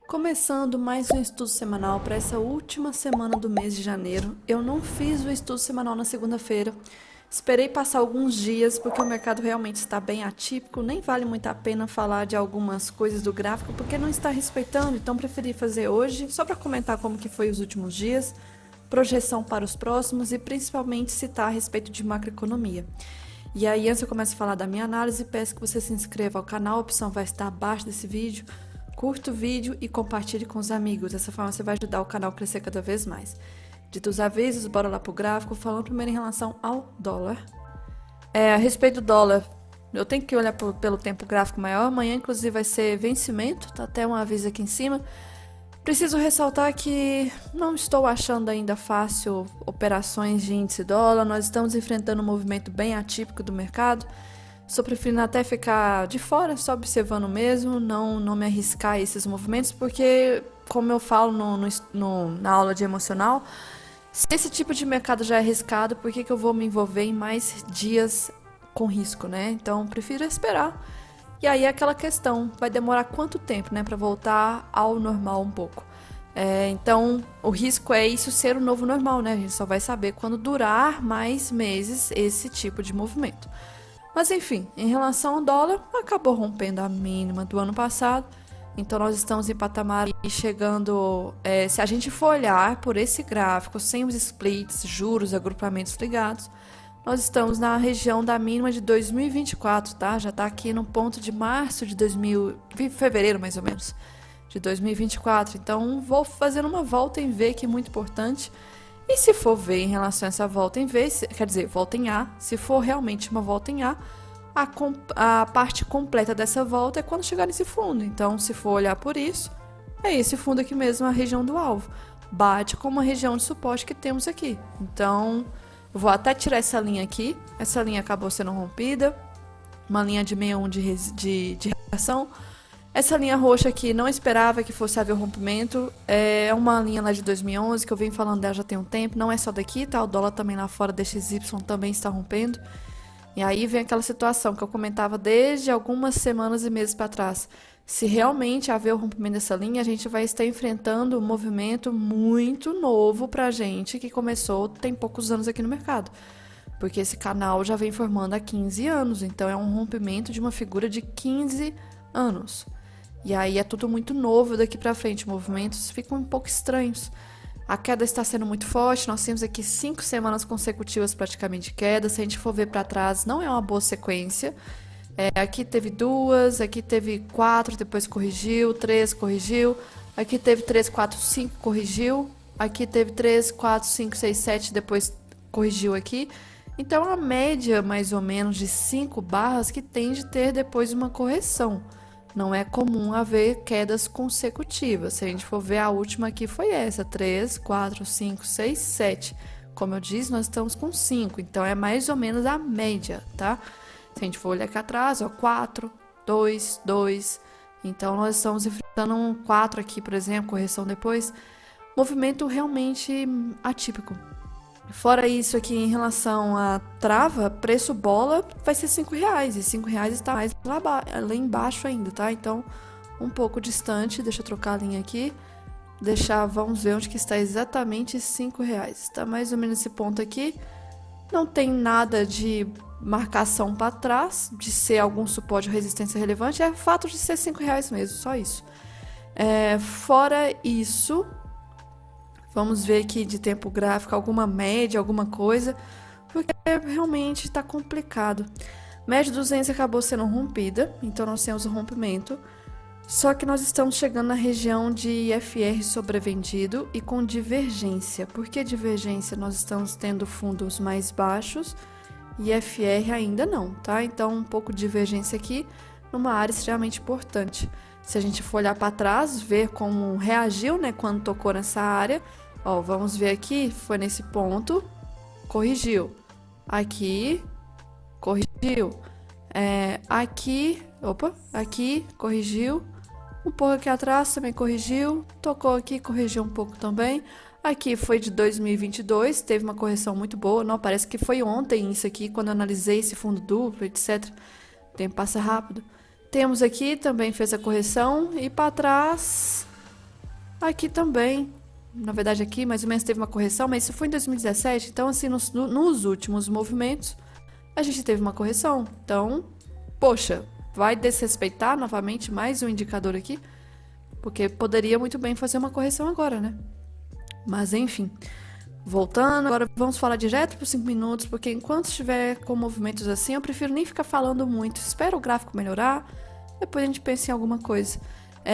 Começando mais um estudo semanal para essa última semana do mês de janeiro. Eu não fiz o estudo semanal na segunda-feira. Esperei passar alguns dias porque o mercado realmente está bem atípico. Nem vale muito a pena falar de algumas coisas do gráfico porque não está respeitando. Então preferi fazer hoje só para comentar como que foi os últimos dias, projeção para os próximos e principalmente citar a respeito de macroeconomia. E aí, antes eu começo a falar da minha análise, peço que você se inscreva ao canal, a opção vai estar abaixo desse vídeo. Curta o vídeo e compartilhe com os amigos. Dessa forma você vai ajudar o canal a crescer cada vez mais. Dito os avisos, bora lá pro gráfico. Falando primeiro em relação ao dólar. A respeito do dólar, eu tenho que olhar pelo tempo gráfico maior. Amanhã, inclusive, vai ser vencimento. Tá até um aviso aqui em cima. Preciso ressaltar que não estou achando ainda fácil operações de índice dólar. Nós estamos enfrentando um movimento bem atípico do mercado. Estou preferindo até ficar de fora, só observando mesmo, não me arriscar a esses movimentos, porque, como eu falo na aula de emocional, se esse tipo de mercado já é arriscado, por que eu vou me envolver em mais dias com risco, né? Então, prefiro esperar. E aí é aquela questão, vai demorar quanto tempo, né, para voltar ao normal um pouco? Então, o risco é isso ser o novo normal, né? A gente só vai saber quando durar mais meses esse tipo de movimento. Mas enfim, em relação ao dólar, acabou rompendo a mínima do ano passado. Então nós estamos em patamar e chegando, se a gente for olhar por esse gráfico, sem os splits, juros, agrupamentos ligados, nós estamos na região da mínima de 2024, tá? Já está aqui no ponto de março de fevereiro mais ou menos, de 2024. Então vou fazendo uma volta em V, que é muito importante. E se for ver em relação a essa volta em V, quer dizer, volta em A, se for realmente uma volta em A, a parte completa dessa volta é quando chegar nesse fundo. Então, se for olhar por isso, é esse fundo aqui mesmo, a região do alvo. Bate com uma região de suporte que temos aqui. Então, eu vou até tirar essa linha aqui. Essa linha acabou sendo rompida. Uma linha de 61 de reação. Essa linha roxa aqui, não esperava que fosse haver o rompimento. É uma linha lá de 2011, que eu venho falando dela já tem um tempo. Não é só daqui, tá? O dólar também lá fora, DXY, também está rompendo. E aí vem aquela situação que eu comentava desde algumas semanas e meses para trás. Se realmente haver o rompimento dessa linha, a gente vai estar enfrentando um movimento muito novo pra gente, que começou tem poucos anos aqui no mercado. Porque esse canal já vem formando há 15 anos, então é um rompimento de uma figura de 15 anos. E aí é tudo muito novo daqui pra frente, movimentos ficam um pouco estranhos. A queda está sendo muito forte, nós temos aqui 5 semanas consecutivas praticamente de queda. Se a gente for ver para trás, não é uma boa sequência. Aqui teve 2, aqui teve 4, depois corrigiu, 3, corrigiu. Aqui teve 3, 4, 5, corrigiu. Aqui teve 3, 4, 5, 6, 7, depois corrigiu aqui. Então, a média, mais ou menos, de 5 barras que tem de ter depois uma correção. Não é comum haver quedas consecutivas. Se a gente for ver, a última aqui foi essa: 3, 4, 5, 6, 7. Como eu disse, nós estamos com 5, então é mais ou menos a média, tá? Se a gente for olhar aqui atrás, ó, 4, 2, 2. Então nós estamos enfrentando um 4 aqui, por exemplo, correção depois. Movimento realmente atípico. Fora isso aqui, em relação à trava, preço bola vai ser R$ 5. E R$ 5 está mais lá embaixo ainda, tá? Então, um pouco distante. Deixa eu trocar a linha aqui. Vamos ver onde que está exatamente R$ 5. Está mais ou menos esse ponto aqui. Não tem nada de marcação para trás, de ser algum suporte ou resistência relevante. É fato de ser R$ 5 mesmo, só isso. Fora isso, vamos ver aqui de tempo gráfico alguma média, alguma coisa, porque realmente está complicado. Média 200 acabou sendo rompida, então nós temos o rompimento. Só que nós estamos chegando na região de FR sobrevendido e com divergência. Por que divergência? Nós estamos tendo fundos mais baixos e FR ainda não, tá? Então, um pouco de divergência aqui numa área extremamente importante. Se a gente for olhar para trás, ver como reagiu, né, quando tocou nessa área. Ó, vamos ver aqui, foi nesse ponto, corrigiu. Aqui, corrigiu. Aqui, corrigiu. Um pouco aqui atrás também corrigiu. Tocou aqui, corrigiu um pouco também. Aqui foi de 2022, teve uma correção muito boa. Não, parece que foi ontem isso aqui, quando eu analisei esse fundo duplo, etc. O tempo passa rápido. Temos aqui, também fez a correção. E para trás, Aqui também, na verdade aqui mais ou menos teve uma correção, mas isso foi em 2017, então assim, nos últimos movimentos, a gente teve uma correção. Então, poxa, vai desrespeitar novamente mais um indicador aqui? Porque poderia muito bem fazer uma correção agora, né? Mas enfim, voltando, agora vamos falar direto para os 5 minutos, porque enquanto estiver com movimentos assim, eu prefiro nem ficar falando muito. Espero o gráfico melhorar, depois a gente pensa em alguma coisa.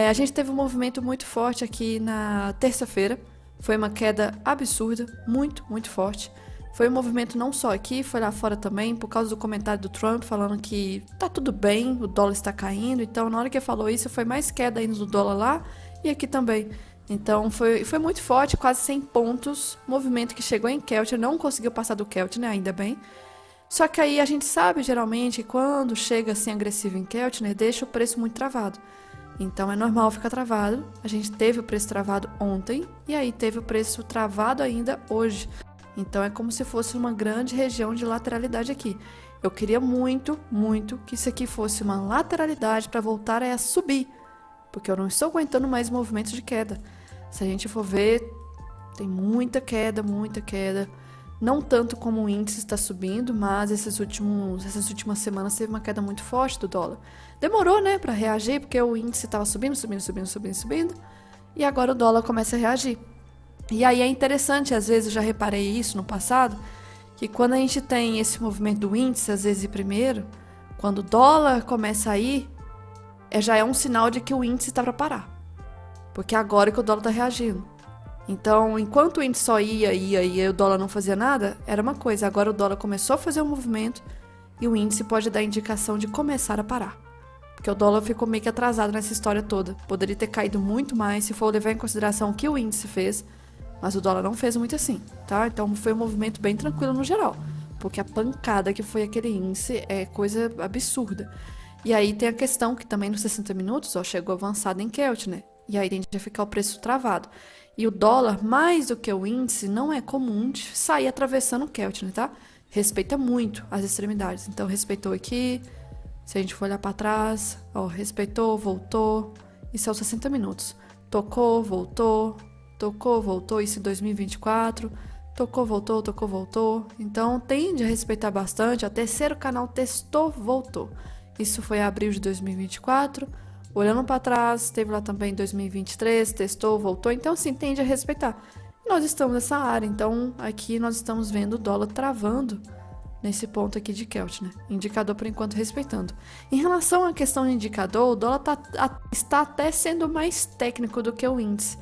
A gente teve um movimento muito forte aqui na terça-feira. Foi uma queda absurda, muito, muito forte. Foi um movimento não só aqui, foi lá fora também, por causa do comentário do Trump falando que tá tudo bem, o dólar está caindo. Então, na hora que ele falou isso, foi mais queda ainda do dólar lá e aqui também. Então, foi muito forte, quase 100 pontos. Movimento que chegou em Keltner, não conseguiu passar do Keltner, ainda bem. Só que aí a gente sabe, geralmente, quando chega assim agressivo em Keltner, deixa o preço muito travado. Então é normal ficar travado. A gente teve o preço travado ontem e aí teve o preço travado ainda hoje. Então é como se fosse uma grande região de lateralidade aqui. Eu queria muito, muito que isso aqui fosse uma lateralidade para voltar a subir, porque eu não estou aguentando mais movimentos de queda. Se a gente for ver, tem muita queda, muita queda. Não tanto como o índice está subindo, mas essas últimas semanas teve uma queda muito forte do dólar. Demorou, né, para reagir, porque o índice estava subindo, subindo, subindo, subindo, subindo, e agora o dólar começa a reagir. E aí é interessante, às vezes eu já reparei isso no passado, que quando a gente tem esse movimento do índice, às vezes primeiro, quando o dólar começa a ir, já é um sinal de que o índice está para parar. Porque agora que o dólar está reagindo. Então, enquanto o índice só ia e o dólar não fazia nada, era uma coisa. Agora o dólar começou a fazer um movimento e o índice pode dar indicação de começar a parar. Porque o dólar ficou meio que atrasado nessa história toda. Poderia ter caído muito mais se for levar em consideração o que o índice fez, mas o dólar não fez muito assim, tá? Então foi um movimento bem tranquilo no geral, porque a pancada que foi aquele índice é coisa absurda. E aí tem a questão que também nos 60 minutos, ó, chegou avançado em Keltner, e aí tende a ficar o preço travado. E o dólar, mais do que o índice, não é comum de sair atravessando o Keltner, tá? Respeita muito as extremidades. Então, respeitou aqui. Se a gente for olhar para trás, ó, respeitou, voltou. Isso é os 60 minutos. Tocou, voltou. Tocou, voltou. Isso em 2024. Tocou, voltou, tocou, voltou. Então, tende a respeitar bastante. O terceiro canal testou, voltou. Isso foi em abril de 2024. Olhando para trás, teve lá também em 2023, testou, voltou, então sim, tende a respeitar. Nós estamos nessa área, então aqui nós estamos vendo o dólar travando nesse ponto aqui de Keltner, indicador por enquanto respeitando. Em relação à questão do indicador, o dólar está até sendo mais técnico do que o índice.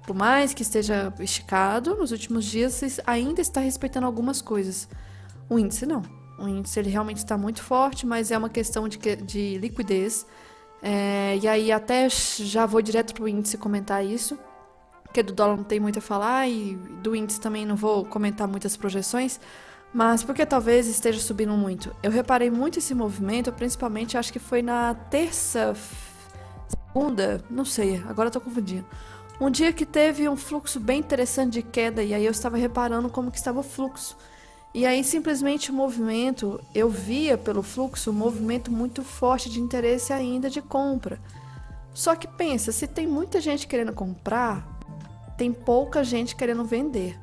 Por mais que esteja esticado, nos últimos dias ainda está respeitando algumas coisas. O índice não. O índice ele realmente está muito forte, mas é uma questão de liquidez. E aí até já vou direto pro índice comentar isso, porque do dólar não tem muito a falar e do índice também não vou comentar muitas projeções, mas porque talvez esteja subindo muito. Eu reparei muito esse movimento, principalmente acho que foi na terça, segunda, não sei, agora eu tô confundindo. Um dia que teve um fluxo bem interessante de queda e aí eu estava reparando como que estava o fluxo. E aí simplesmente o movimento, eu via pelo fluxo um movimento muito forte de interesse ainda de compra. Só que pensa, se tem muita gente querendo comprar, tem pouca gente querendo vender.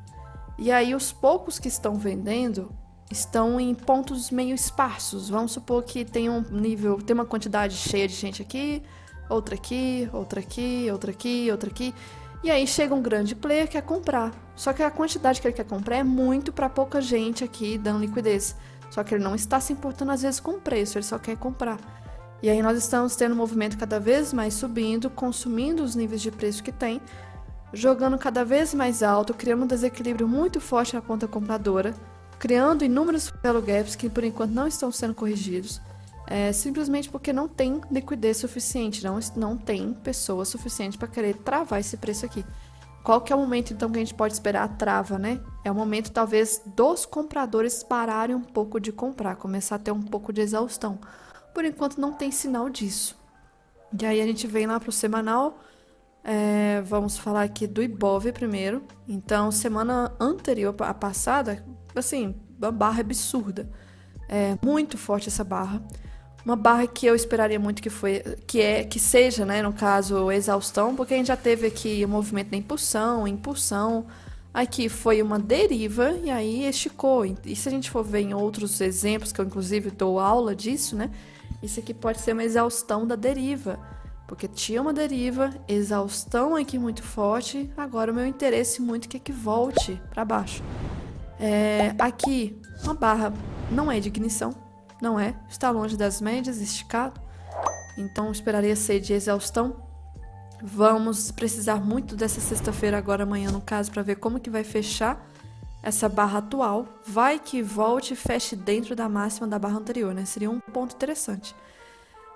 E aí os poucos que estão vendendo estão em pontos meio esparsos. Vamos supor que tem um nível, tem uma quantidade cheia de gente aqui, outra aqui, outra aqui, outra aqui, outra aqui. E aí chega um grande player que quer comprar. Só que a quantidade que ele quer comprar é muito para pouca gente aqui dando liquidez. Só que ele não está se importando às vezes com o preço, ele só quer comprar. E aí nós estamos tendo um movimento cada vez mais subindo, consumindo os níveis de preço que tem, jogando cada vez mais alto, criando um desequilíbrio muito forte na ponta compradora, criando inúmeros value gaps que por enquanto não estão sendo corrigidos. Simplesmente porque não tem liquidez suficiente, não tem pessoa suficiente para querer travar esse preço aqui. Qual que é o momento, então, que a gente pode esperar a trava, né? É o momento, talvez, dos compradores pararem um pouco de comprar, começar a ter um pouco de exaustão. Por enquanto, não tem sinal disso. E aí, a gente vem lá para o semanal. Vamos falar aqui do Ibov primeiro. Então, semana anterior à passada, assim, uma barra absurda. Muito forte essa barra. Uma barra que eu esperaria muito que seja, né, no caso, exaustão, porque a gente já teve aqui o movimento da impulsão, aqui foi uma deriva e aí esticou. E se a gente for ver em outros exemplos, que eu inclusive dou aula disso, né, isso aqui pode ser uma exaustão da deriva, porque tinha uma deriva, exaustão aqui muito forte, agora o meu interesse muito é que volte para baixo. Aqui, uma barra não é de ignição, não é, está longe das médias, esticado, então esperaria ser de exaustão. Vamos precisar muito dessa sexta-feira agora amanhã, no caso, para ver como que vai fechar essa barra atual. Vai que volte e feche dentro da máxima da barra anterior, né? Seria um ponto interessante.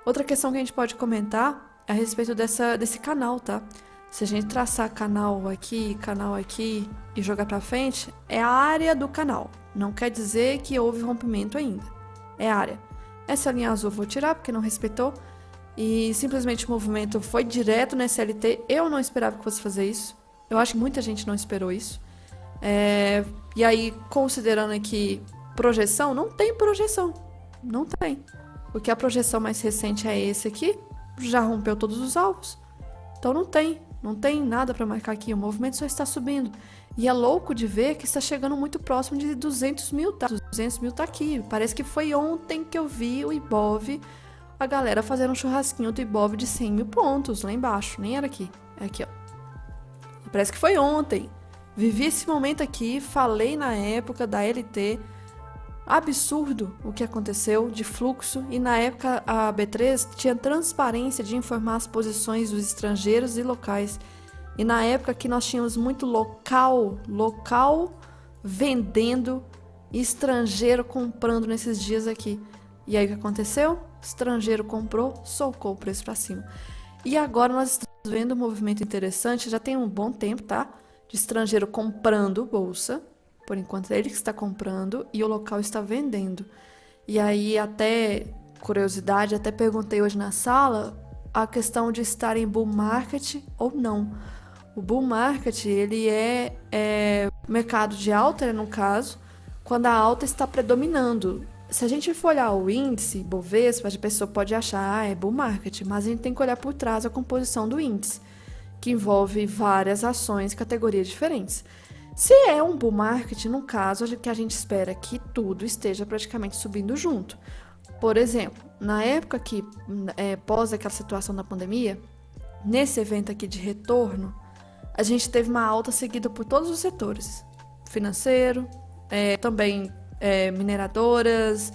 Outra questão que a gente pode comentar é a respeito desse canal, tá? Se a gente traçar canal aqui e jogar para frente, é a área do canal. Não quer dizer que houve rompimento ainda. É a área. Essa linha azul eu vou tirar porque não respeitou. E simplesmente o movimento foi direto na SLT. Eu não esperava que fosse fazer isso. Eu acho que muita gente não esperou isso. E aí, considerando aqui projeção, não tem projeção. Não tem. Porque a projeção mais recente é esse aqui. Já rompeu todos os alvos. Então não tem nada para marcar aqui. O movimento só está subindo. E é louco de ver que está chegando muito próximo de 200 mil. Tá? 200 mil tá aqui. Parece que foi ontem que eu vi o Ibov, a galera fazendo um churrasquinho do Ibov de 100 mil pontos lá embaixo. Nem era aqui. É aqui, ó. Parece que foi ontem. Vivi esse momento aqui, falei na época da LT. Absurdo o que aconteceu de fluxo. E na época a B3 tinha transparência de informar as posições dos estrangeiros e locais. E na época que nós tínhamos muito local vendendo e estrangeiro comprando nesses dias aqui. E aí o que aconteceu? Estrangeiro comprou, socou o preço para cima. E agora nós estamos vendo um movimento interessante, já tem um bom tempo, tá? De estrangeiro comprando bolsa. Por enquanto é ele que está comprando e o local está vendendo. E aí até, curiosidade, até perguntei hoje na sala a questão de estar em bull market ou não. O bull market, ele é mercado de alta, né, no caso, quando a alta está predominando. Se a gente for olhar o índice Bovespa, a pessoa pode achar, é bull market, mas a gente tem que olhar por trás a composição do índice, que envolve várias ações, categorias diferentes. Se é um bull market, no caso, que a gente espera que tudo esteja praticamente subindo junto. Por exemplo, na época que, pós aquela situação da pandemia, nesse evento aqui de retorno, a gente teve uma alta seguida por todos os setores. Financeiro, também mineradoras,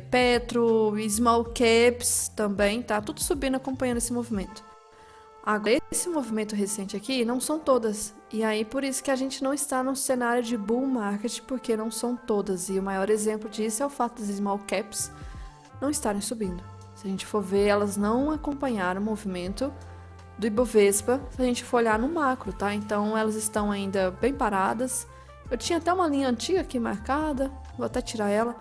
petro, small caps também, tá? Tudo subindo, acompanhando esse movimento. Agora, esse movimento recente aqui não são todas. E aí, por isso que a gente não está num cenário de bull market, porque não são todas. E o maior exemplo disso é o fato das small caps não estarem subindo. Se a gente for ver, elas não acompanharam o movimento do Ibovespa, se a gente for olhar no macro, tá? Então, elas estão ainda bem paradas. Eu tinha até uma linha antiga aqui marcada, vou até tirar ela.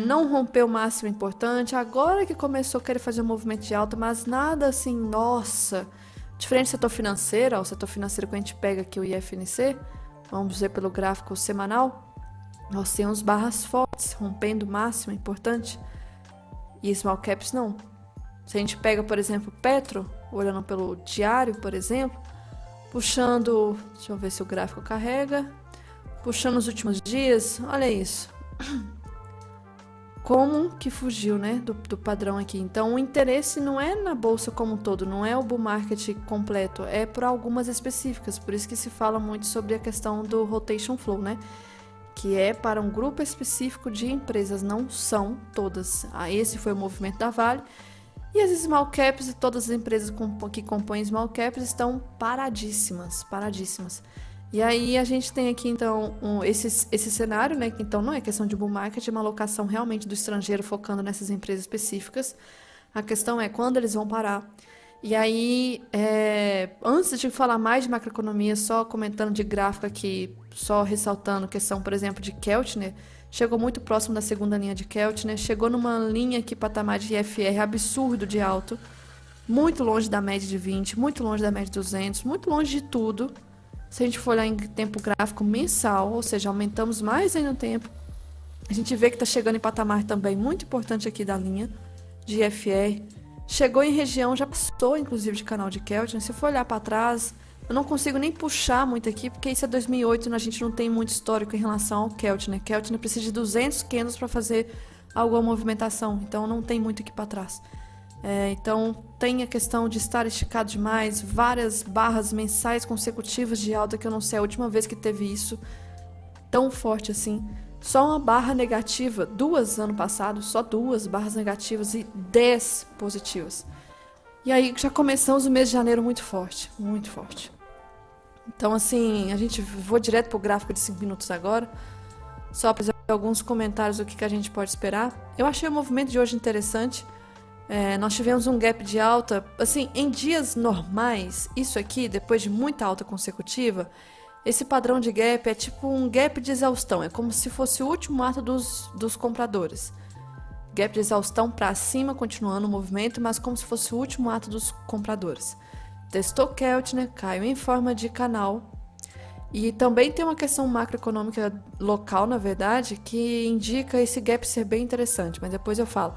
Não rompeu o máximo importante, agora que começou a querer fazer um movimento de alta, mas nada assim, nossa. Diferente do setor financeiro, o setor financeiro que a gente pega aqui o IFNC, vamos ver pelo gráfico semanal, nós temos barras fortes, rompendo o máximo importante, e small caps não. Se a gente pega, por exemplo, Petro, olhando pelo diário, por exemplo, puxando, deixa eu ver se o gráfico carrega, puxando os últimos dias, olha isso. Como que fugiu, né, do padrão aqui. Então, o interesse não é na bolsa como um todo, não é o bull market completo, é por algumas específicas. Por isso que se fala muito sobre a questão do rotation flow, né, que é para um grupo específico de empresas, não são todas. Esse foi o movimento da Vale. E as small caps e todas as empresas que compõem small caps estão paradíssimas. E aí a gente tem aqui, então, esse cenário, né, que então não é questão de bull market, é uma alocação realmente do estrangeiro focando nessas empresas específicas. A questão é quando eles vão parar. E aí, antes de falar mais de macroeconomia, só comentando de gráfico aqui, só ressaltando a questão, por exemplo, de Keltner, chegou muito próximo da segunda linha de Keltner, chegou numa linha aqui, patamar de IFR absurdo de alto, muito longe da média de 20, muito longe da média de 200, muito longe de tudo. Se a gente for olhar em tempo gráfico mensal, ou seja, aumentamos mais ainda o tempo, A gente vê que está chegando em patamar também muito importante aqui da linha de IFR. Chegou em região, já passou inclusive de canal de Keltner. Se for olhar para trás, eu não consigo nem puxar muito aqui, porque isso é 2008 e a gente não tem muito histórico em relação ao Keltner. Keltner precisa de 200 candles para fazer alguma movimentação, então não tem muito aqui para trás. Então tem a questão de estar esticado demais, várias barras mensais consecutivas de alta, que eu não sei a última vez que teve isso tão forte assim. Só uma barra negativa, 2 ano passado, só 2 barras negativas e 10 positivas. E aí já começamos o mês de janeiro muito forte, muito forte. Então assim, vou direto pro gráfico de 5 minutos agora, só para fazer alguns comentários do que a gente pode esperar. Eu achei o movimento de hoje interessante. Nós tivemos um gap de alta, assim, em dias normais, isso aqui, depois de muita alta consecutiva, esse padrão de gap é tipo um gap de exaustão, é como se fosse o último ato dos compradores. Gap de exaustão para cima, continuando o movimento, mas como se fosse o último ato dos compradores. Testou Keltner, caiu em forma de canal. E também tem uma questão macroeconômica local, na verdade, que indica esse gap ser bem interessante, mas depois eu falo.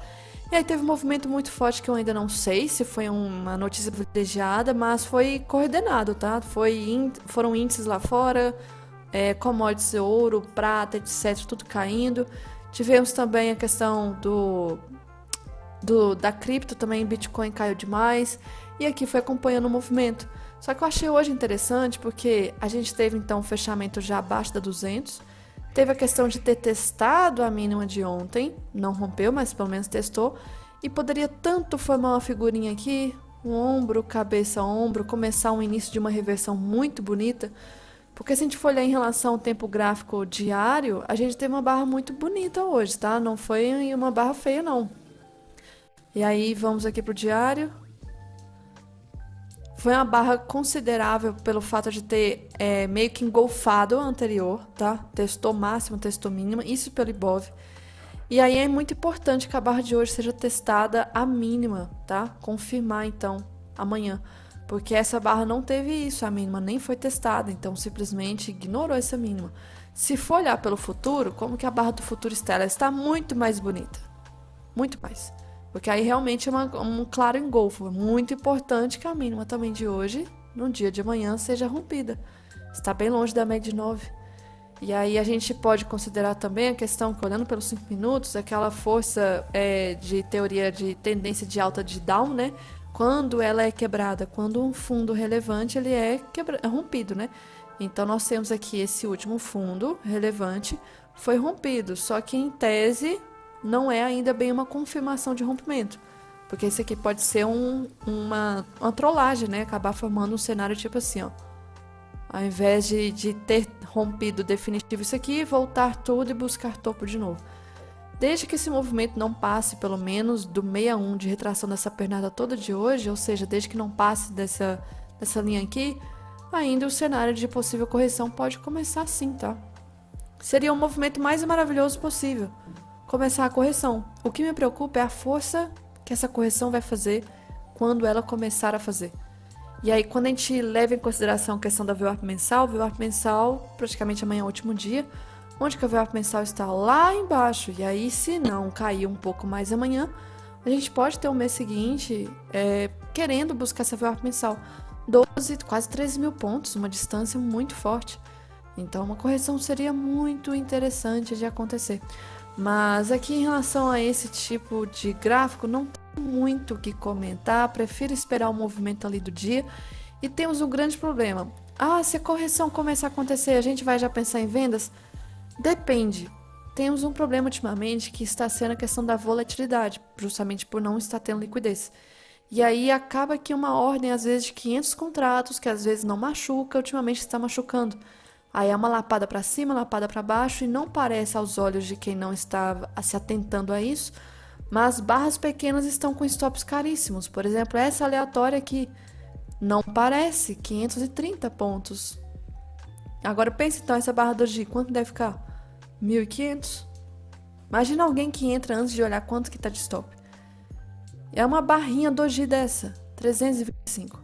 E aí teve um movimento muito forte que eu ainda não sei se foi uma notícia privilegiada, mas foi coordenado, tá? Foram índices lá fora, commodities, ouro, prata, etc, tudo caindo. Tivemos também a questão da cripto, também Bitcoin caiu demais. E aqui foi acompanhando o movimento. Só que eu achei hoje interessante porque a gente teve então um fechamento já abaixo da 200. Teve a questão de ter testado a mínima de ontem, não rompeu, mas pelo menos testou. E poderia tanto formar uma figurinha aqui, um ombro, cabeça, ombro, começar um início de uma reversão muito bonita. Porque se a gente for olhar em relação ao tempo gráfico diário, a gente teve uma barra muito bonita hoje, tá? Não foi uma barra feia, não. E aí vamos aqui pro diário. Foi uma barra considerável pelo fato de ter meio que engolfado a anterior, tá? Testou máxima, testou mínima, isso pelo Ibov. E aí é muito importante que a barra de hoje seja testada a mínima, tá? Confirmar então amanhã, porque essa barra não teve isso, a mínima nem foi testada, então simplesmente ignorou essa mínima. Se for olhar pelo futuro, como que a barra do futuro está? Ela está muito mais bonita, muito mais. Porque aí realmente é um claro engolfo. É muito importante que a mínima também de hoje, no dia de amanhã, seja rompida. Está bem longe da média de 9. E aí a gente pode considerar também a questão que, olhando pelos 5 minutos, aquela força de teoria de tendência de alta de down, né? Quando ela é quebrada, quando um fundo relevante ele é rompido, né? Então nós temos aqui esse último fundo relevante foi rompido, só que em tese não é ainda bem uma confirmação de rompimento, porque isso aqui pode ser uma trollagem, né? Acabar formando um cenário tipo assim, ó. Ao invés de ter rompido definitivo isso aqui, voltar tudo e buscar topo de novo. Desde que esse movimento não passe pelo menos do 61 de retração dessa pernada toda de hoje, ou seja, desde que não passe dessa linha aqui, ainda o cenário de possível correção pode começar sim, tá? Seria o movimento mais maravilhoso possível. Começar a correção. O que me preocupa é a força que essa correção vai fazer quando ela começar a fazer. E aí, quando a gente leva em consideração a questão da VWAP mensal, praticamente amanhã é o último dia, onde que a VWAP mensal está lá embaixo. E aí, se não cair um pouco mais amanhã, a gente pode ter o mês seguinte querendo buscar essa VWAP mensal. 12, quase 13 mil pontos, uma distância muito forte. Então, uma correção seria muito interessante de acontecer. Mas aqui em relação a esse tipo de gráfico, não tem muito o que comentar, prefiro esperar o movimento ali do dia. E temos um grande problema. Se a correção começar a acontecer, a gente vai já pensar em vendas? Depende. Temos um problema ultimamente que está sendo a questão da volatilidade, justamente por não estar tendo liquidez. E aí acaba que uma ordem, às vezes, de 500 contratos, que às vezes não machuca, ultimamente está machucando. Aí é uma lapada para cima, lapada para baixo, e não parece aos olhos de quem não está se atentando a isso, mas barras pequenas estão com stops caríssimos. Por exemplo, essa aleatória aqui não parece, 530 pontos. Agora pense então, essa barra doji, quanto deve ficar? 1.500? Imagina alguém que entra antes de olhar quanto que está de stop. É uma barrinha doji dessa, 325.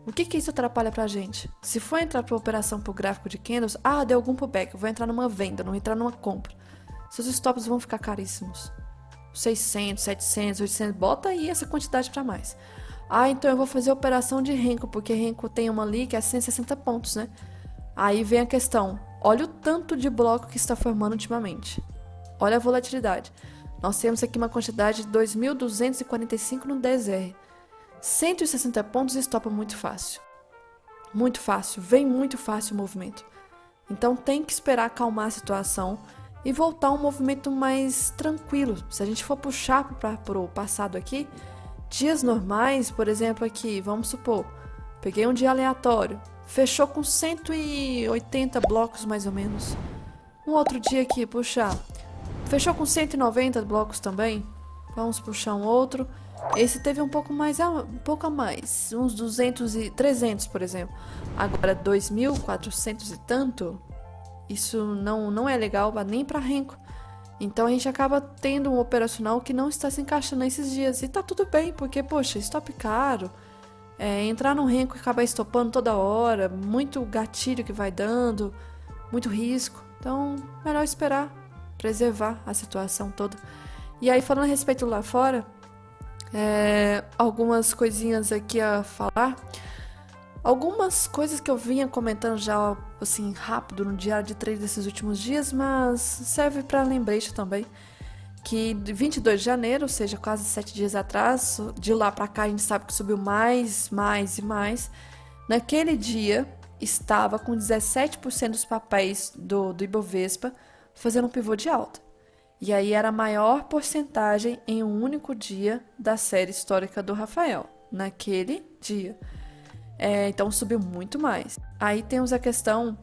O que isso atrapalha pra gente? Se for entrar pra operação pro gráfico de candles, deu algum pullback, eu vou entrar numa venda, não entrar numa compra. seus stops vão ficar caríssimos. 600, 700, 800, bota aí essa quantidade para mais. Ah, então eu vou fazer a operação de Renko, porque Renko tem uma ali que é 160 pontos, né? Aí vem a questão, olha o tanto de bloco que está formando ultimamente. Olha a volatilidade. Nós temos aqui uma quantidade de 2.245 no DSR. 160 pontos estopa muito fácil. Muito fácil, vem muito fácil o movimento. Então tem que esperar acalmar a situação e voltar a um movimento mais tranquilo. Se a gente for puxar para o passado aqui, dias normais, por exemplo aqui, vamos supor, peguei um dia aleatório, fechou com 180 blocos mais ou menos. Um outro dia aqui, puxar, fechou com 190 blocos também. Vamos puxar um outro. Esse teve um pouco a mais, uns 200 e 300, por exemplo. Agora 2.400 e tanto, isso não é legal nem para Renko. Então a gente acaba tendo um operacional que não está se encaixando nesses dias. E tá tudo bem, porque, poxa, stop caro. Entrar no Renko e acabar estopando toda hora, muito gatilho que vai dando, muito risco. Então, melhor esperar, preservar a situação toda. E aí, falando a respeito lá fora, algumas coisinhas aqui a falar. Algumas coisas que eu vinha comentando já, assim, rápido no diário de trade desses últimos dias, mas serve para lembrete também. Que 22 de janeiro, ou seja, quase 7 dias atrás, de lá para cá a gente sabe que subiu mais e mais. Naquele dia, estava com 17% dos papéis do Ibovespa fazendo um pivô de alta. E aí era a maior porcentagem em um único dia da série histórica do Rafael, naquele dia. Então subiu muito mais. Aí temos a questão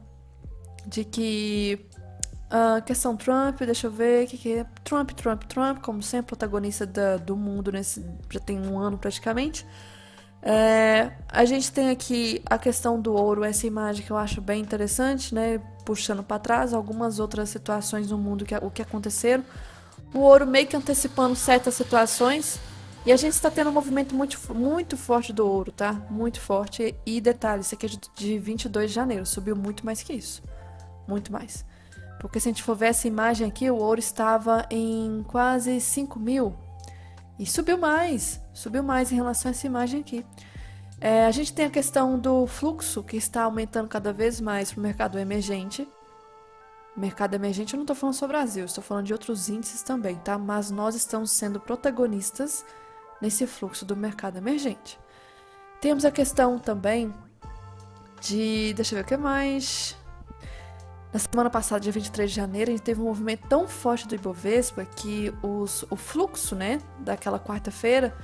de que... A questão Trump, deixa eu ver o que é. Trump, como sempre, protagonista do mundo, já tem um ano praticamente. A gente tem aqui a questão do ouro, essa imagem que eu acho bem interessante, né? Puxando para trás algumas outras situações no mundo, o que aconteceram. O ouro meio que antecipando certas situações. E a gente está tendo um movimento muito forte do ouro, tá? Muito forte. E detalhe, isso aqui é de 22 de janeiro, subiu muito mais que isso. Muito mais. Porque se a gente for ver essa imagem aqui, o ouro estava em quase 5 mil. E subiu mais em relação a essa imagem aqui. A gente tem a questão do fluxo, que está aumentando cada vez mais para o mercado emergente. Mercado emergente, eu não estou falando só Brasil, estou falando de outros índices também, tá? Mas nós estamos sendo protagonistas nesse fluxo do mercado emergente. Temos a questão também de... Deixa eu ver o que mais... Na semana passada, dia 23 de janeiro, a gente teve um movimento tão forte do Ibovespa que o fluxo, né, daquela quarta-feira,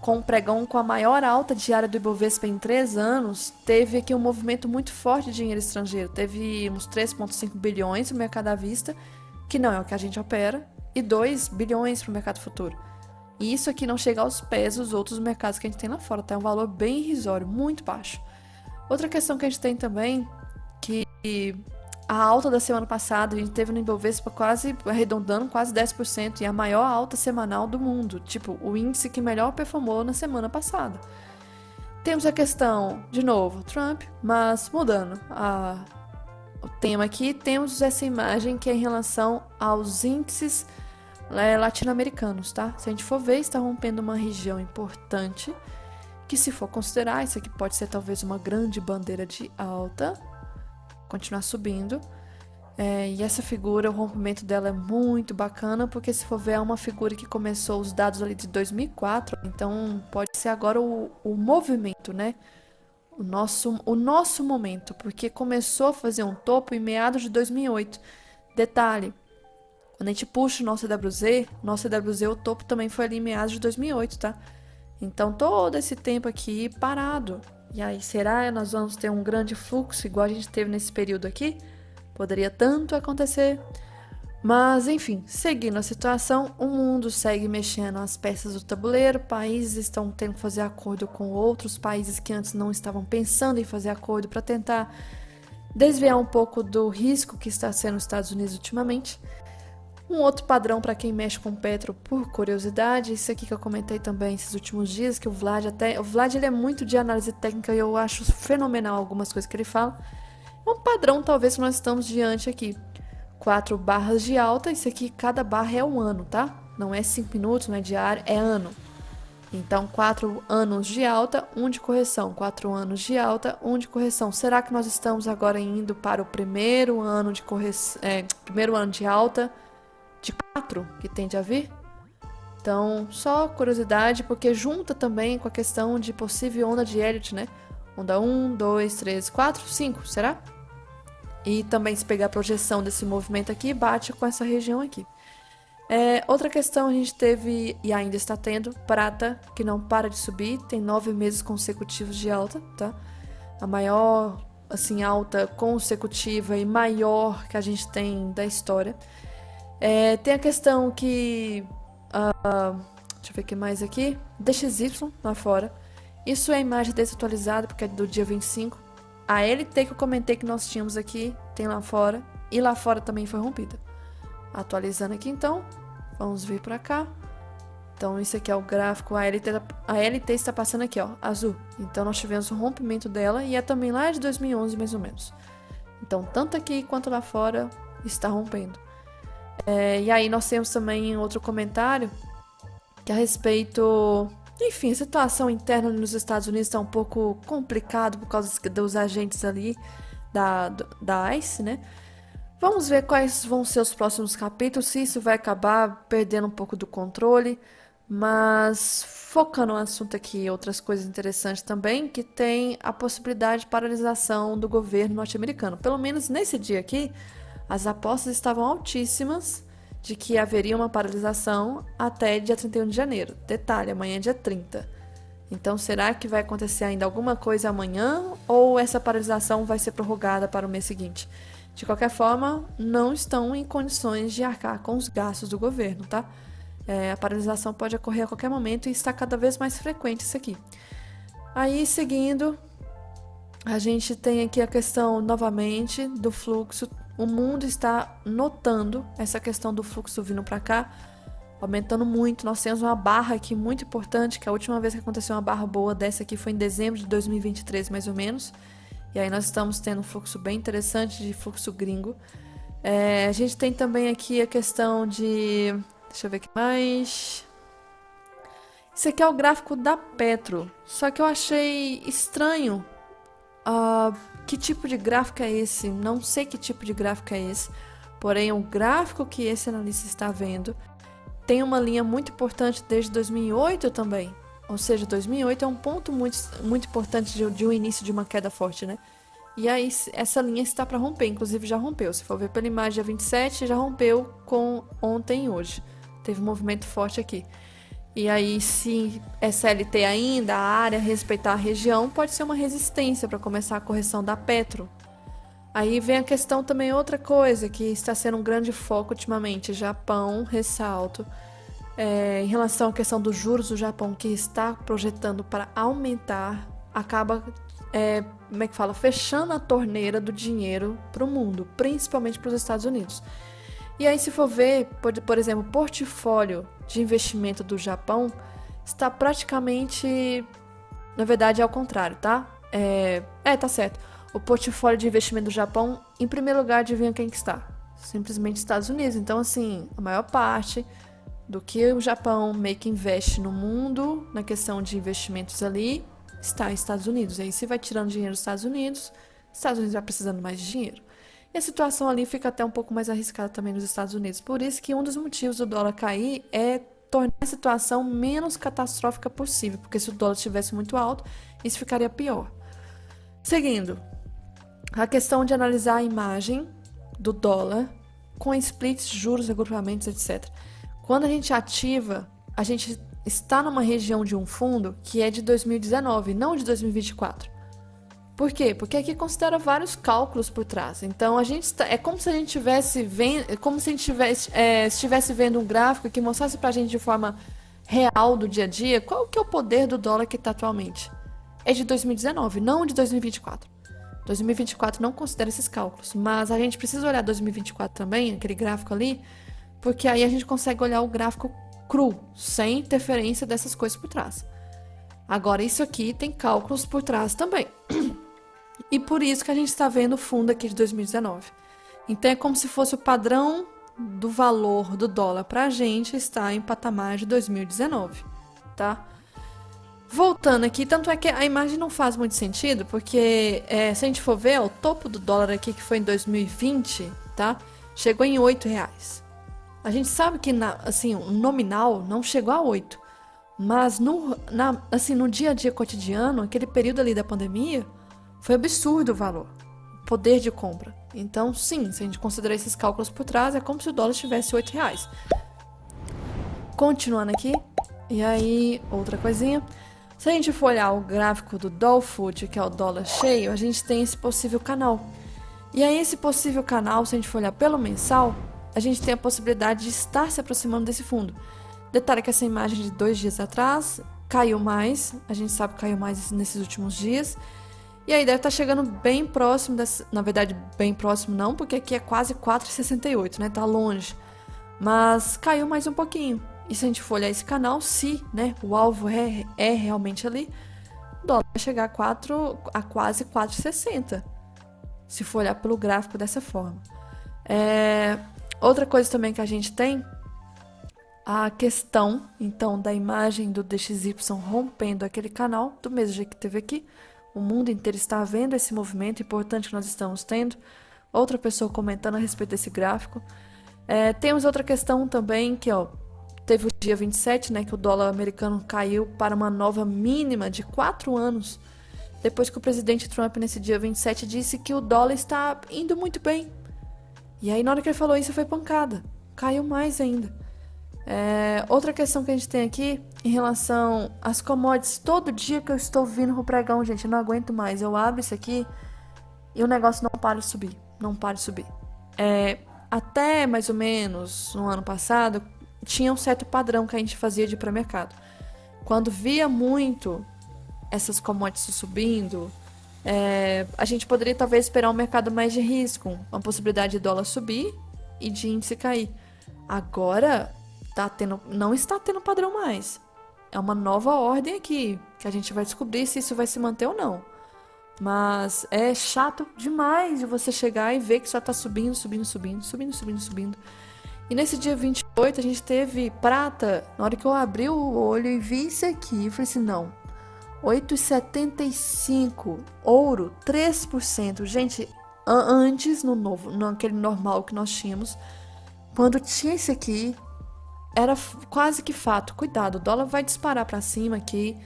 com o pregão com a maior alta diária do Ibovespa em 3 anos, teve aqui um movimento muito forte de dinheiro estrangeiro. Teve uns 3,5 bilhões no mercado à vista, que não é o que a gente opera, e 2 bilhões para o mercado futuro. E isso aqui não chega aos pés dos outros mercados que a gente tem lá fora, tá? É um valor bem irrisório, muito baixo. Outra questão que a gente tem também, que... A alta da semana passada, a gente teve no Ibovespa arredondando quase 10%, e a maior alta semanal do mundo. Tipo, o índice que melhor performou na semana passada. Temos a questão, de novo, Trump, mas mudando o tema aqui, temos essa imagem que é em relação aos índices latino-americanos, tá? Se a gente for ver, está rompendo uma região importante, que se for considerar, isso aqui pode ser talvez uma grande bandeira de alta, continuar subindo, e essa figura, o rompimento dela é muito bacana, porque se for ver é uma figura que começou os dados ali de 2004, então pode ser agora o movimento, né? O nosso momento, porque começou a fazer um topo em meados de 2008. Detalhe, quando a gente puxa o nosso EWZ, o topo também foi ali em meados de 2008, tá? Então todo esse tempo aqui parado. E aí, será que nós vamos ter um grande fluxo, igual a gente teve nesse período aqui? Poderia tanto acontecer. Mas, enfim, seguindo a situação, o mundo segue mexendo as peças do tabuleiro, países estão tendo que fazer acordo com outros países que antes não estavam pensando em fazer acordo para tentar desviar um pouco do risco que está sendo os Estados Unidos ultimamente. Um outro padrão para quem mexe com petro por curiosidade, isso aqui que eu comentei também esses últimos dias, que o Vlad ele é muito de análise técnica e eu acho fenomenal algumas coisas que ele fala. É um padrão talvez que nós estamos diante aqui. 4 barras de alta. Isso aqui, cada barra é um ano, tá? Não é 5 minutos, não é diário, é ano. Então, 4 anos de alta, 1 de correção. 4 anos de alta, 1 de correção. Será que nós estamos agora indo para o primeiro ano de correção, primeiro ano de alta de 4 que tende a vir? Então, só curiosidade, porque junta também com a questão de possível onda de Elliott, né? Onda 1, 2, 3, 4, 5, será? E também se pegar a projeção desse movimento aqui, bate com essa região aqui. Outra questão a gente teve, e ainda está tendo, prata, que não para de subir, tem 9 meses consecutivos de alta, tá? A maior, assim, alta consecutiva e maior que a gente tem da história. Tem a questão que... deixa eu ver o que mais aqui. DXY lá fora. Isso é a imagem desatualizada, porque é do dia 25. A LT que eu comentei que nós tínhamos aqui, tem lá fora. E lá fora também foi rompida. Atualizando aqui então. Vamos vir para cá. Então isso aqui é o gráfico. A LT está passando aqui, ó, azul. Então nós tivemos o rompimento dela. E é também lá de 2011 mais ou menos. Então tanto aqui quanto lá fora está rompendo. E aí nós temos também outro comentário que a respeito... Enfim, a situação interna nos Estados Unidos está um pouco complicado por causa dos agentes ali da ICE, né? Vamos ver quais vão ser os próximos capítulos, se isso vai acabar perdendo um pouco do controle. Mas focando no assunto aqui, outras coisas interessantes também, que tem a possibilidade de paralisação do governo norte-americano. Pelo menos nesse dia aqui, as apostas estavam altíssimas de que haveria uma paralisação até dia 31 de janeiro. Detalhe, amanhã é dia 30. Então, será que vai acontecer ainda alguma coisa amanhã ou essa paralisação vai ser prorrogada para o mês seguinte? De qualquer forma, não estão em condições de arcar com os gastos do governo, tá? A paralisação pode ocorrer a qualquer momento e está cada vez mais frequente isso aqui. Aí, seguindo, a gente tem aqui a questão, novamente, do fluxo. O mundo está notando essa questão do fluxo vindo para cá, aumentando muito. Nós temos uma barra aqui muito importante, que a última vez que aconteceu uma barra boa dessa aqui foi em dezembro de 2023, mais ou menos. E aí nós estamos tendo um fluxo bem interessante de fluxo gringo. A gente tem também aqui a questão de... Deixa eu ver o que mais... Esse aqui é o gráfico da Petro. Só que eu achei estranho... que tipo de gráfico é esse? Não sei que tipo de gráfico é esse. Porém, o gráfico que esse analista está vendo tem uma linha muito importante desde 2008 também. Ou seja, 2008 é um ponto muito, muito importante de um início de uma queda forte, né? E aí, essa linha está para romper. Inclusive, já rompeu. Se for ver pela imagem, dia 27, já rompeu com ontem e hoje. Teve um movimento forte aqui. E aí, se SLT ainda, a área, respeitar a região, pode ser uma resistência para começar a correção da Petro. Aí vem a questão também, outra coisa que está sendo um grande foco ultimamente, Japão, ressalto, em relação à questão dos juros do Japão, que está projetando para aumentar, acaba, como é que fala, fechando a torneira do dinheiro para o mundo, principalmente para os Estados Unidos. E aí, se for ver, por exemplo, o portfólio de investimento do Japão está praticamente, na verdade, ao contrário, tá? Tá certo. O portfólio de investimento do Japão, em primeiro lugar, adivinha quem que está? Simplesmente Estados Unidos. Então, assim, a maior parte do que o Japão meio que investe no mundo, na questão de investimentos ali, está em Estados Unidos. Aí, se vai tirando dinheiro dos Estados Unidos vai precisando mais de dinheiro. E a situação ali fica até um pouco mais arriscada também nos Estados Unidos. Por isso que um dos motivos do dólar cair é tornar a situação menos catastrófica possível. Porque se o dólar estivesse muito alto, isso ficaria pior. Seguindo, a questão de analisar a imagem do dólar com splits, juros, agrupamentos, etc. Quando a gente ativa, a gente está numa região de um fundo que é de 2019, não de 2024. Por quê? Porque aqui considera vários cálculos por trás. Então, é como se a gente estivesse vendo um gráfico que mostrasse pra gente de forma real do dia a dia qual que é o poder do dólar que está atualmente. É de 2019, não de 2024. 2024 não considera esses cálculos, mas a gente precisa olhar 2024 também, aquele gráfico ali, porque aí a gente consegue olhar o gráfico cru, sem interferência dessas coisas por trás. Agora, isso aqui tem cálculos por trás também. E por isso que a gente está vendo o fundo aqui de 2019. Então é como se fosse o padrão do valor do dólar para a gente está em patamar de 2019, tá? Voltando aqui, tanto é que a imagem não faz muito sentido, porque se a gente for ver, ó, o topo do dólar aqui, que foi em 2020, tá? Chegou em R$ 8. A gente sabe que, assim, o nominal não chegou a 8, mas assim, no dia a dia cotidiano, aquele período ali da pandemia, foi absurdo o valor, o poder de compra. Então, sim, se a gente considerar esses cálculos por trás, é como se o dólar tivesse R$ 8. Continuando aqui, e aí, outra coisinha. Se a gente for olhar o gráfico do Dolfood, que é o dólar cheio, a gente tem esse possível canal. E aí, esse possível canal, se a gente for olhar pelo mensal, a gente tem a possibilidade de estar se aproximando desse fundo. Detalhe que essa imagem de 2 dias atrás caiu mais, a gente sabe que caiu mais nesses últimos dias. E aí deve estar chegando bem próximo, na verdade, bem próximo não, porque aqui é quase 4,68, né? Tá longe. Mas caiu mais um pouquinho. E se a gente for olhar esse canal, se, né, o alvo é realmente ali, o dólar vai chegar a quase 4,60. Se for olhar pelo gráfico dessa forma. Outra coisa também que a gente tem, a questão, então, da imagem do DXY rompendo aquele canal, do mesmo jeito que teve aqui. O mundo inteiro está vendo esse movimento importante que nós estamos tendo. Outra pessoa comentando a respeito desse gráfico. Temos outra questão também, que ó, teve o dia 27, né, que o dólar americano caiu para uma nova mínima de 4 anos, depois que o presidente Trump, nesse dia 27, disse que o dólar está indo muito bem. E aí, na hora que ele falou isso, foi pancada. Caiu mais ainda. Outra questão que a gente tem aqui, em relação às commodities. Todo dia que eu estou vindo pro pregão, gente, eu não aguento mais. Eu abro isso aqui e o negócio não para de subir. Não para de subir. Até mais ou menos no ano passado, tinha um certo padrão que a gente fazia de ir para mercado. Quando via muito essas commodities subindo, a gente poderia talvez esperar um mercado mais de risco, uma possibilidade de dólar subir e de índice cair. Agora não está tendo padrão mais. É uma nova ordem aqui, que a gente vai descobrir se isso vai se manter ou não. Mas é chato demais de você chegar e ver que só tá subindo, subindo, subindo, subindo, subindo, subindo. E nesse dia 28 a gente teve prata. Na hora que eu abri o olho e vi isso aqui, eu falei assim, não. 8,75. Ouro, 3%. Gente, antes naquele normal que nós tínhamos, quando tinha esse aqui, era quase que fato. Cuidado, o dólar vai disparar para cima aqui.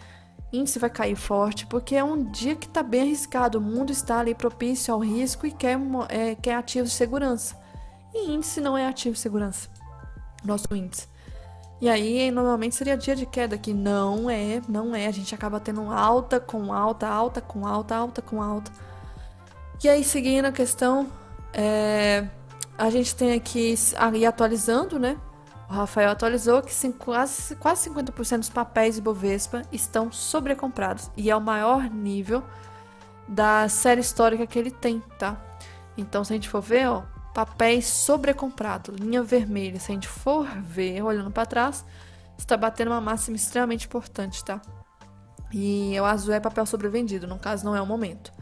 Índice vai cair forte, porque é um dia que está bem arriscado. O mundo está ali propício ao risco e quer ativos de segurança. E índice não é ativo de segurança. Nosso índice. E aí, normalmente seria dia de queda, que não é. A gente acaba tendo alta com alta, alta com alta, alta com alta. E aí, seguindo a questão, a gente tem aqui, aí atualizando, né? O Rafael atualizou que quase 50% dos papéis Ibovespa estão sobrecomprados. E é o maior nível da série histórica que ele tem, tá? Então, se a gente for ver, ó, papéis sobrecomprados, linha vermelha. Se a gente for ver, olhando para trás, está batendo uma máxima extremamente importante, tá? E o azul é papel sobrevendido, no caso não é o momento.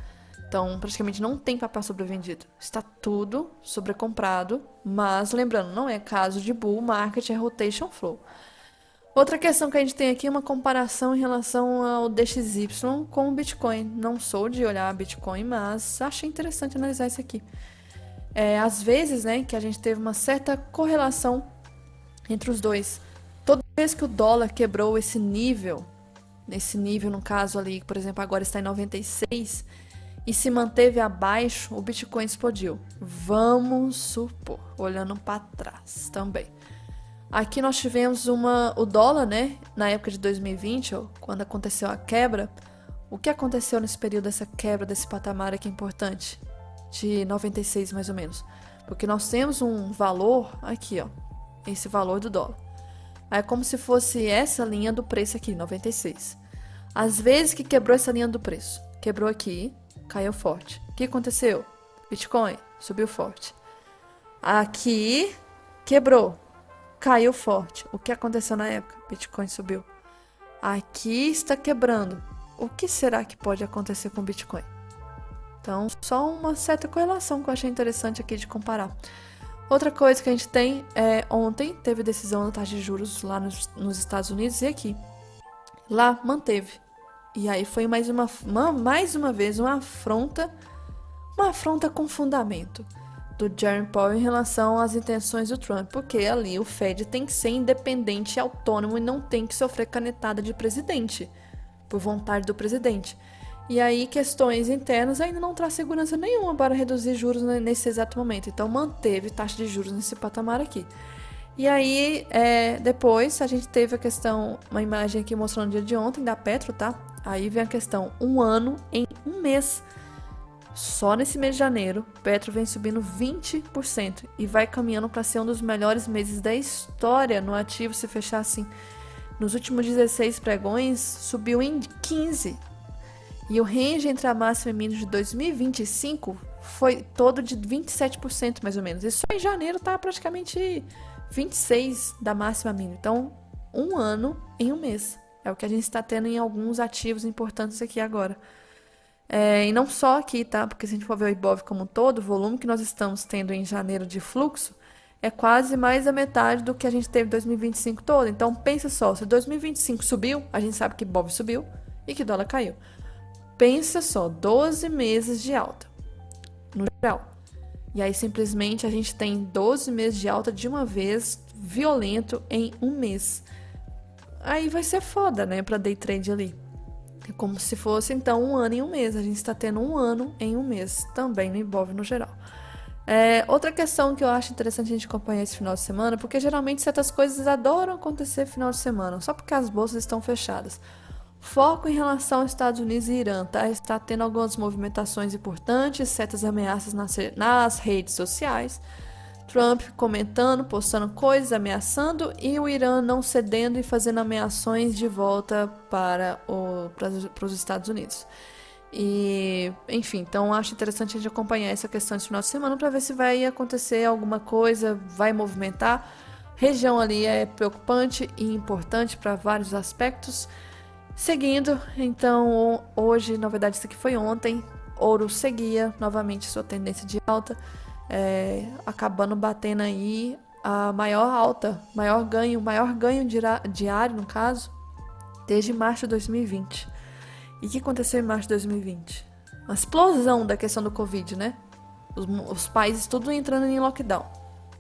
Então, praticamente não tem papel sobrevendido. Está tudo sobrecomprado, mas lembrando, não é caso de bull market, é rotation flow. Outra questão que a gente tem aqui é uma comparação em relação ao DXY com o Bitcoin. Não sou de olhar Bitcoin, mas achei interessante analisar isso aqui. Às vezes, né, que a gente teve uma certa correlação entre os dois. Toda vez que o dólar quebrou esse nível, no caso ali, por exemplo, agora está em 96, e se manteve abaixo, o Bitcoin explodiu. Vamos supor, olhando para trás também. Aqui nós tivemos o dólar, né, na época de 2020, quando aconteceu a quebra. O que aconteceu nesse período dessa quebra, desse patamar aqui importante? De 96 mais ou menos. Porque nós temos um valor aqui, ó, esse valor do dólar. É como se fosse essa linha do preço aqui, 96. Às vezes que quebrou essa linha do preço, quebrou aqui, caiu forte. O que aconteceu? Bitcoin subiu forte. Aqui quebrou, caiu forte. O que aconteceu na época? Bitcoin subiu. Aqui está quebrando. O que será que pode acontecer com o Bitcoin? Então, só uma certa correlação que eu achei interessante aqui de comparar. Outra coisa que a gente tem é, ontem teve decisão da taxa de juros lá nos Estados Unidos e aqui. Lá manteve. E aí foi mais uma vez uma afronta com fundamento do Jerome Powell em relação às intenções do Trump, porque ali o Fed tem que ser independente e autônomo e não tem que sofrer canetada de presidente, por vontade do presidente. E aí questões internas ainda não traz segurança nenhuma para reduzir juros nesse exato momento. Então manteve taxa de juros nesse patamar aqui. E aí, depois a gente teve a questão, uma imagem aqui mostrando o dia de ontem da Petro, tá? Aí vem a questão, 1 ano em 1 mês. Só nesse mês de janeiro, Petro vem subindo 20% e vai caminhando para ser um dos melhores meses da história no ativo, se fechar assim. Nos últimos 16 pregões, subiu em 15%. E o range entre a máxima e mínima de 2025 foi todo de 27%, mais ou menos. E só em janeiro tá praticamente 26% da máxima mínima. Então, 1 ano em 1 mês. É o que a gente está tendo em alguns ativos importantes aqui agora. E não só aqui, tá? Porque se a gente for ver o Ibov como um todo, o volume que nós estamos tendo em janeiro de fluxo é quase mais da metade do que a gente teve em 2025 todo. Então, pensa só, se 2025 subiu, a gente sabe que Ibov subiu e que dólar caiu. Pensa só, 12 meses de alta, no geral. E aí, simplesmente, a gente tem 12 meses de alta de uma vez, violento, em 1 mês. Aí vai ser foda, né, pra day trade ali. É como se fosse, então, 1 ano em 1 mês. A gente está tendo 1 ano em 1 mês, também no Ibov no geral. Outra questão que eu acho interessante a gente acompanhar esse final de semana, porque geralmente certas coisas adoram acontecer no final de semana, só porque as bolsas estão fechadas. Foco em relação aos Estados Unidos e Irã, tá? Está tendo algumas movimentações importantes, certas ameaças nas redes sociais. Trump comentando, postando coisas, ameaçando, e o Irã não cedendo e fazendo ameações de volta para os Estados Unidos. E, enfim, então acho interessante a gente acompanhar essa questão esse final de semana para ver se vai acontecer alguma coisa, vai movimentar. Região ali é preocupante e importante para vários aspectos. Seguindo, então, hoje, na verdade, isso aqui foi ontem, ouro seguia novamente sua tendência de alta, acabando batendo aí a maior alta, maior ganho diário, no caso, desde março de 2020. E o que aconteceu em março de 2020? Uma explosão da questão do Covid, né? Os países tudo entrando em lockdown.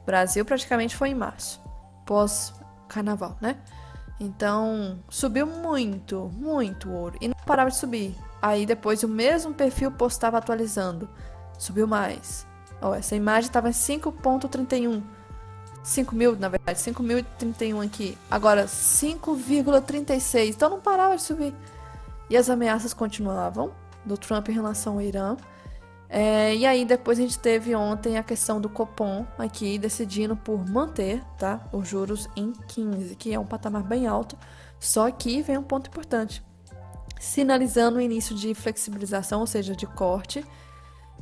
O Brasil praticamente foi em março, pós-carnaval, né? Então, subiu muito, muito ouro. E não parava de subir. Aí depois o mesmo perfil postava atualizando. Subiu mais. Essa imagem estava em 5.31. 5.000, na verdade. 5.031 aqui. Agora 5,36. Então não parava de subir. E as ameaças continuavam do Trump em relação ao Irã. E aí depois a gente teve ontem a questão do Copom aqui decidindo por manter, tá, os juros em 15, que é um patamar bem alto. Só que vem um ponto importante, sinalizando o início de flexibilização, ou seja, de corte,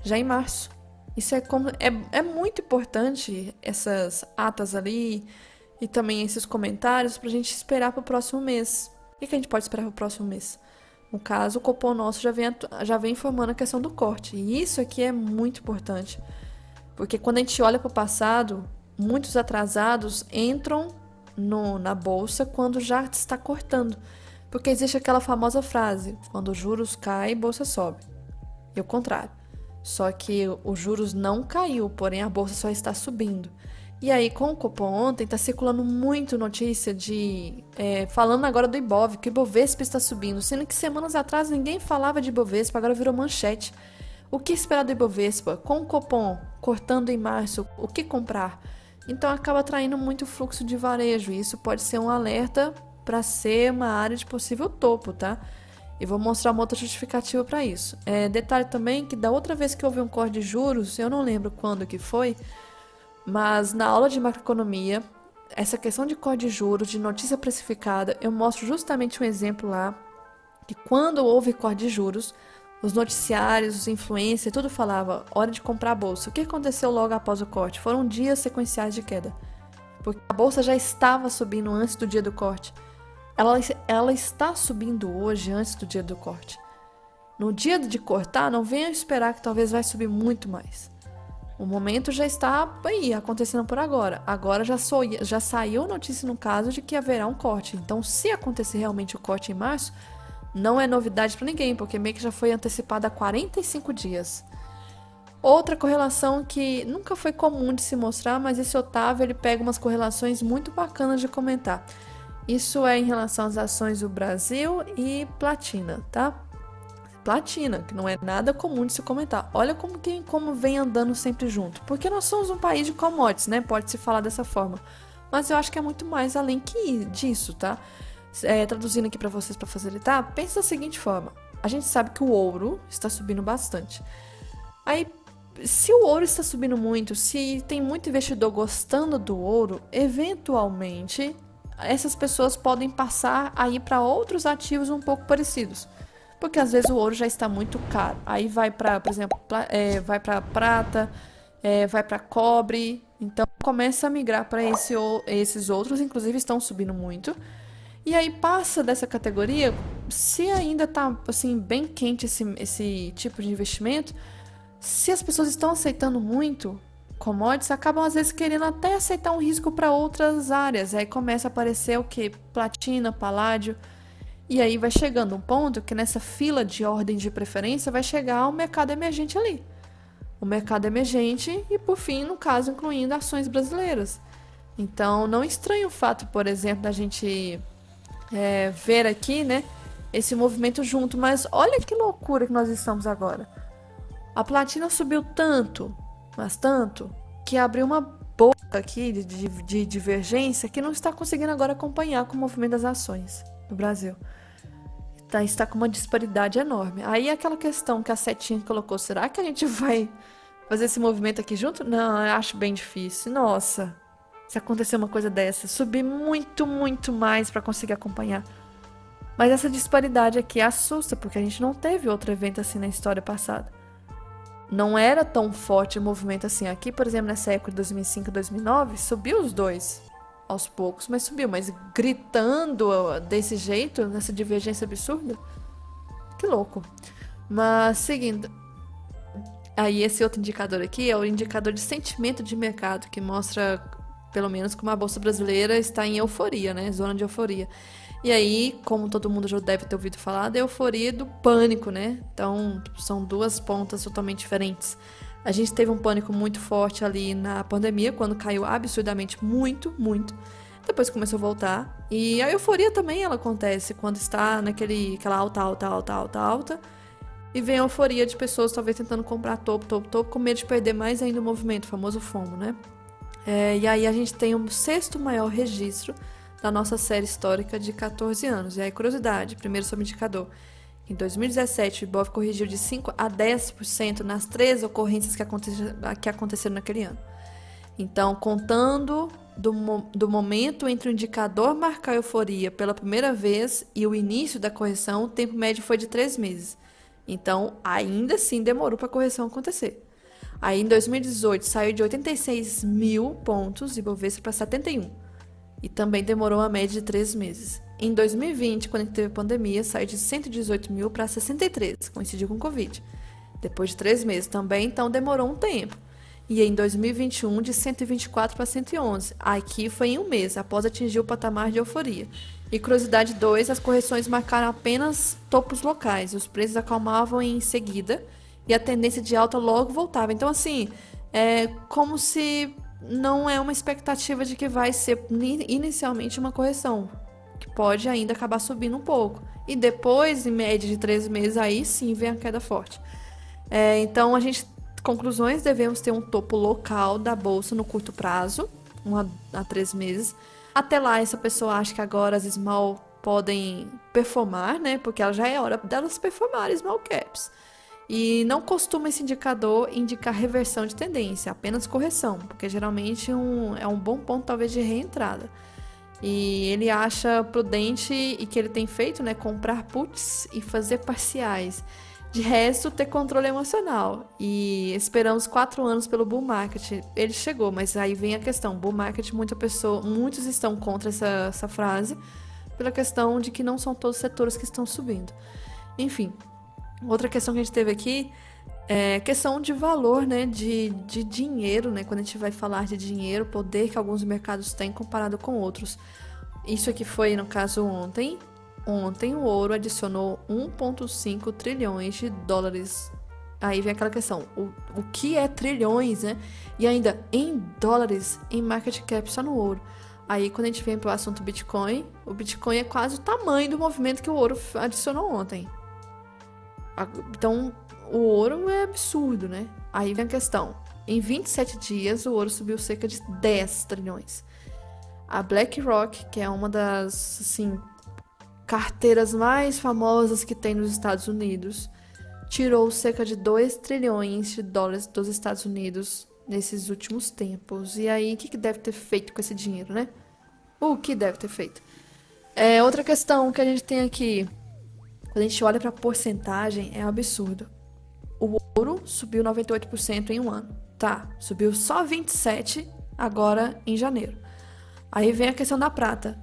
já em março. Isso é muito importante, essas atas ali e também esses comentários, para a gente esperar para o próximo mês. O que a gente pode esperar para o próximo mês? No caso, o Copom nosso já vem informando a questão do corte. E isso aqui é muito importante. Porque quando a gente olha para o passado, muitos atrasados entram na bolsa quando já está cortando. Porque existe aquela famosa frase, quando os juros caem, a bolsa sobe. E o contrário. Só que os juros não caiu, porém a bolsa só está subindo. E aí, com o Copom ontem, está circulando muito notícia falando agora do Ibov, que o Ibovespa está subindo, sendo que semanas atrás ninguém falava de Ibovespa, agora virou manchete. O que esperar do Ibovespa? Com o Copom cortando em março, o que comprar? Então acaba atraindo muito fluxo de varejo, e isso pode ser um alerta para ser uma área de possível topo, tá? E vou mostrar uma outra justificativa para isso. Detalhe também que da outra vez que houve um corte de juros, eu não lembro quando que foi, mas na aula de macroeconomia, essa questão de corte de juros, de notícia precificada, eu mostro justamente um exemplo lá, que quando houve corte de juros, os noticiários, os influencers, tudo falava, hora de comprar a bolsa. O que aconteceu logo após o corte? Foram dias sequenciais de queda, porque a bolsa já estava subindo antes do dia do corte. Ela está subindo hoje, antes do dia do corte. No dia de cortar, não venha esperar que talvez vai subir muito mais. O momento já está aí, acontecendo por agora. Agora já saiu notícia no caso de que haverá um corte. Então, se acontecer realmente o corte em março, não é novidade para ninguém, porque meio que já foi antecipada há 45 dias. Outra correlação que nunca foi comum de se mostrar, mas esse Otávio ele pega umas correlações muito bacanas de comentar. Isso é em relação às ações do Brasil e Platina, tá? Platina, que não é nada comum de se comentar. Olha como vem andando sempre junto. Porque nós somos um país de commodities, né? Pode-se falar dessa forma. Mas eu acho que é muito mais além que disso, tá? Traduzindo aqui para vocês para facilitar, pensa da seguinte forma. A gente sabe que o ouro está subindo bastante. Aí, se o ouro está subindo muito, se tem muito investidor gostando do ouro, eventualmente essas pessoas podem passar a ir para outros ativos um pouco parecidos. Porque às vezes o ouro já está muito caro. Aí vai para, por exemplo, vai para prata, vai para cobre. Então começa a migrar para esses outros, inclusive estão subindo muito. E aí passa dessa categoria, se ainda está assim, bem quente esse tipo de investimento, se as pessoas estão aceitando muito commodities, acabam às vezes querendo até aceitar um risco para outras áreas. Aí começa a aparecer o que? Platina, paládio. E aí vai chegando um ponto que nessa fila de ordem de preferência vai chegar o mercado emergente ali. O mercado emergente e, por fim, no caso, incluindo ações brasileiras. Então, não estranha o fato, por exemplo, da gente ver aqui, né, esse movimento junto. Mas olha que loucura que nós estamos agora. A platina subiu tanto, mas tanto, que abriu uma boca aqui de divergência que não está conseguindo agora acompanhar com o movimento das ações no Brasil. Está com uma disparidade enorme. Aí aquela questão que a setinha colocou, será que a gente vai fazer esse movimento aqui junto? Não, eu acho bem difícil. Nossa, se acontecer uma coisa dessa, subir muito, muito mais para conseguir acompanhar. Mas essa disparidade aqui assusta, porque a gente não teve outro evento assim na história passada. Não era tão forte o movimento assim. Aqui, por exemplo, nessa época de 2005 e 2009, subiu os dois. Aos poucos, mas subiu. Mas gritando desse jeito, nessa divergência absurda, que louco. Mas seguindo, aí esse outro indicador aqui é o indicador de sentimento de mercado, que mostra, pelo menos, como a Bolsa Brasileira está em euforia, né? Zona de euforia. E aí, como todo mundo já deve ter ouvido falar, da euforia e do pânico, né? Então, são duas pontas totalmente diferentes. A gente teve um pânico muito forte ali na pandemia, quando caiu absurdamente muito, muito. Depois começou a voltar. E a euforia também ela acontece quando está aquela alta. E vem a euforia de pessoas talvez tentando comprar topo, com medo de perder mais ainda o movimento, o famoso FOMO, né? E aí a gente tem o sexto maior registro da nossa série histórica de 14 anos. E aí, curiosidade, primeiro sobre o indicador. Em 2017, o Ibov corrigiu de 5% a 10% nas 3 ocorrências que aconteceram naquele ano. Então, contando do momento entre o indicador marcar a euforia pela primeira vez e o início da correção, o tempo médio foi de 3 meses. Então, ainda assim, demorou para a correção acontecer. Aí, em 2018, saiu de 86 mil pontos Ibovespa para 71. E também demorou a média de 3 meses. Em 2020, quando teve pandemia, saiu de 118 mil para 63, coincidiu com o Covid. Depois de 3 meses também, então demorou um tempo. E em 2021, de 124 para 111. Aqui foi em um mês, após atingir o patamar de euforia. E curiosidade 2, as correções marcaram apenas topos locais. Os preços acalmavam em seguida e a tendência de alta logo voltava. Então, assim, é como se não é uma expectativa de que vai ser inicialmente uma correção, que pode ainda acabar subindo um pouco. E depois, em média de 3 meses, aí sim vem a queda forte. Então, conclusões, devemos ter um topo local da bolsa no curto prazo, 1 a 3 meses. Até lá, essa pessoa acha que agora as small podem performar, né? Porque já é hora delas performarem small caps. E não costuma esse indicador indicar reversão de tendência, apenas correção, porque geralmente é um bom ponto talvez de reentrada. E ele acha prudente, e que ele tem feito, né, comprar puts e fazer parciais. De resto, ter controle emocional. E esperamos 4 anos pelo bull market. Ele chegou, mas aí vem a questão. Bull market, muitos estão contra essa frase, pela questão de que não são todos os setores que estão subindo. Enfim, Outra questão que a gente teve aqui é questão de valor, né, de dinheiro, né, quando a gente vai falar de dinheiro, poder que alguns mercados têm comparado com outros. Isso aqui foi, no caso, ontem. Ontem o ouro adicionou 1,5 trilhões de dólares. Aí vem aquela questão, o que é trilhões, né? E ainda em dólares, em market cap, só no ouro. Aí quando a gente vem pro assunto Bitcoin, o Bitcoin é quase o tamanho do movimento que o ouro adicionou ontem. Então, o ouro é absurdo, né? Aí vem a questão, em 27 dias o ouro subiu cerca de 10 trilhões. A BlackRock, que é uma das, assim, carteiras mais famosas que tem nos Estados Unidos, tirou cerca de 2 trilhões de dólares dos Estados Unidos nesses últimos tempos. E aí, o que deve ter feito com esse dinheiro, né? O que deve ter feito? Outra questão que a gente tem aqui, quando a gente olha para a porcentagem, é um absurdo. O ouro subiu 98% em um ano. Tá, subiu só 27% agora em janeiro. Aí vem a questão da prata.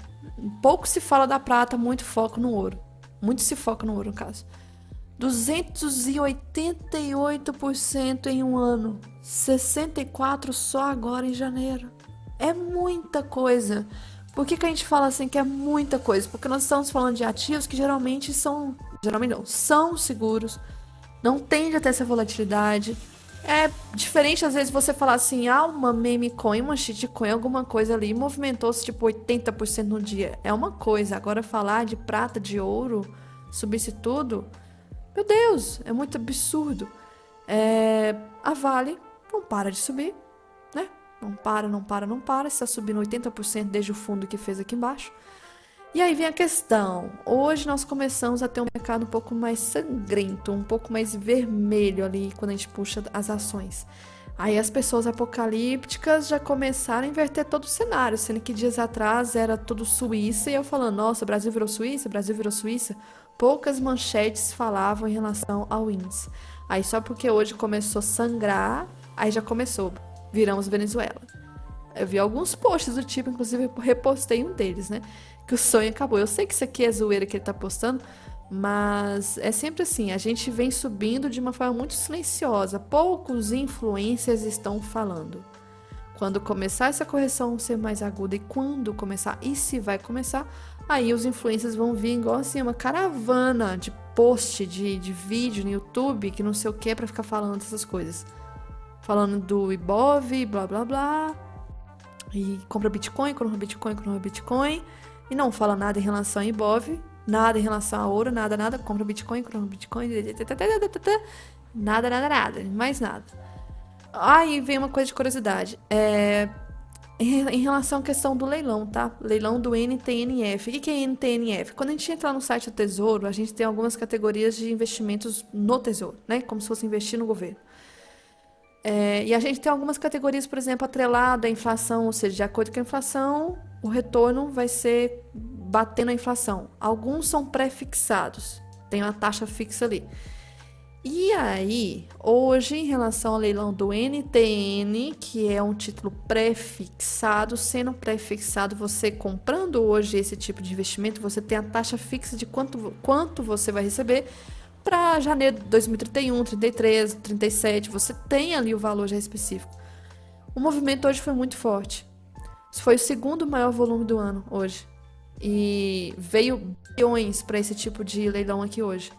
Pouco se fala da prata, muito foco no ouro. Muito se foca no ouro, no caso. 288% em um ano. 64% só agora em janeiro. É muita coisa. Por que a gente fala assim que é muita coisa? Porque nós estamos falando de ativos que geralmente são... Geralmente não, são seguros. Não tende a ter essa volatilidade. É diferente, às vezes, você falar assim, uma meme coin, uma shitcoin, alguma coisa ali, movimentou-se tipo 80% no dia. É uma coisa. Agora falar de prata, de ouro, subisse tudo, meu Deus, é muito absurdo. A Vale não para de subir, né? Não para. Está subindo 80% desde o fundo que fez aqui embaixo. E aí vem a questão. Hoje nós começamos a ter um mercado um pouco mais sangrento, um pouco mais vermelho ali quando a gente puxa as ações. Aí as pessoas apocalípticas já começaram a inverter todo o cenário, sendo que dias atrás era tudo Suíça e eu falando, nossa, Brasil virou Suíça, Brasil virou Suíça. Poucas manchetes falavam em relação ao índice. Aí só porque hoje começou a sangrar, aí já começou, viramos Venezuela. Eu vi alguns posts do tipo, inclusive eu repostei um deles, né? Que o sonho acabou. Eu sei que isso aqui é zoeira que ele tá postando, mas é sempre assim, a gente vem subindo de uma forma muito silenciosa. Poucos influencers estão falando. Quando começar essa correção ser mais aguda e quando começar, e se vai começar, aí os influencers vão vir igual assim, uma caravana de post, de vídeo no YouTube, que não sei o que, pra ficar falando dessas coisas. Falando do Ibov, blá blá blá. E compra Bitcoin. E não fala nada em relação a Ibov, nada em relação a ouro, nada. Compra Bitcoin. Nada. Mais nada. Aí vem uma coisa de curiosidade. Em relação à questão do leilão, tá? Leilão do NTNF. O que é NTNF? Quando a gente entra no site do Tesouro, a gente tem algumas categorias de investimentos no Tesouro, né? Como se fosse investir no governo. E a gente tem algumas categorias, por exemplo, atrelada à inflação, ou seja, de acordo com a inflação, o retorno vai ser batendo a inflação. Alguns são pré-fixados, tem uma taxa fixa ali. E aí, hoje, em relação ao leilão do NTN, que é um título pré-fixado, sendo pré-fixado, você comprando hoje esse tipo de investimento, você tem a taxa fixa de quanto você vai receber para janeiro de 2031, 33, 37, você tem ali o valor já específico. O movimento hoje foi muito forte. Isso foi o segundo maior volume do ano hoje. E veio bilhões para esse tipo de leilão aqui hoje.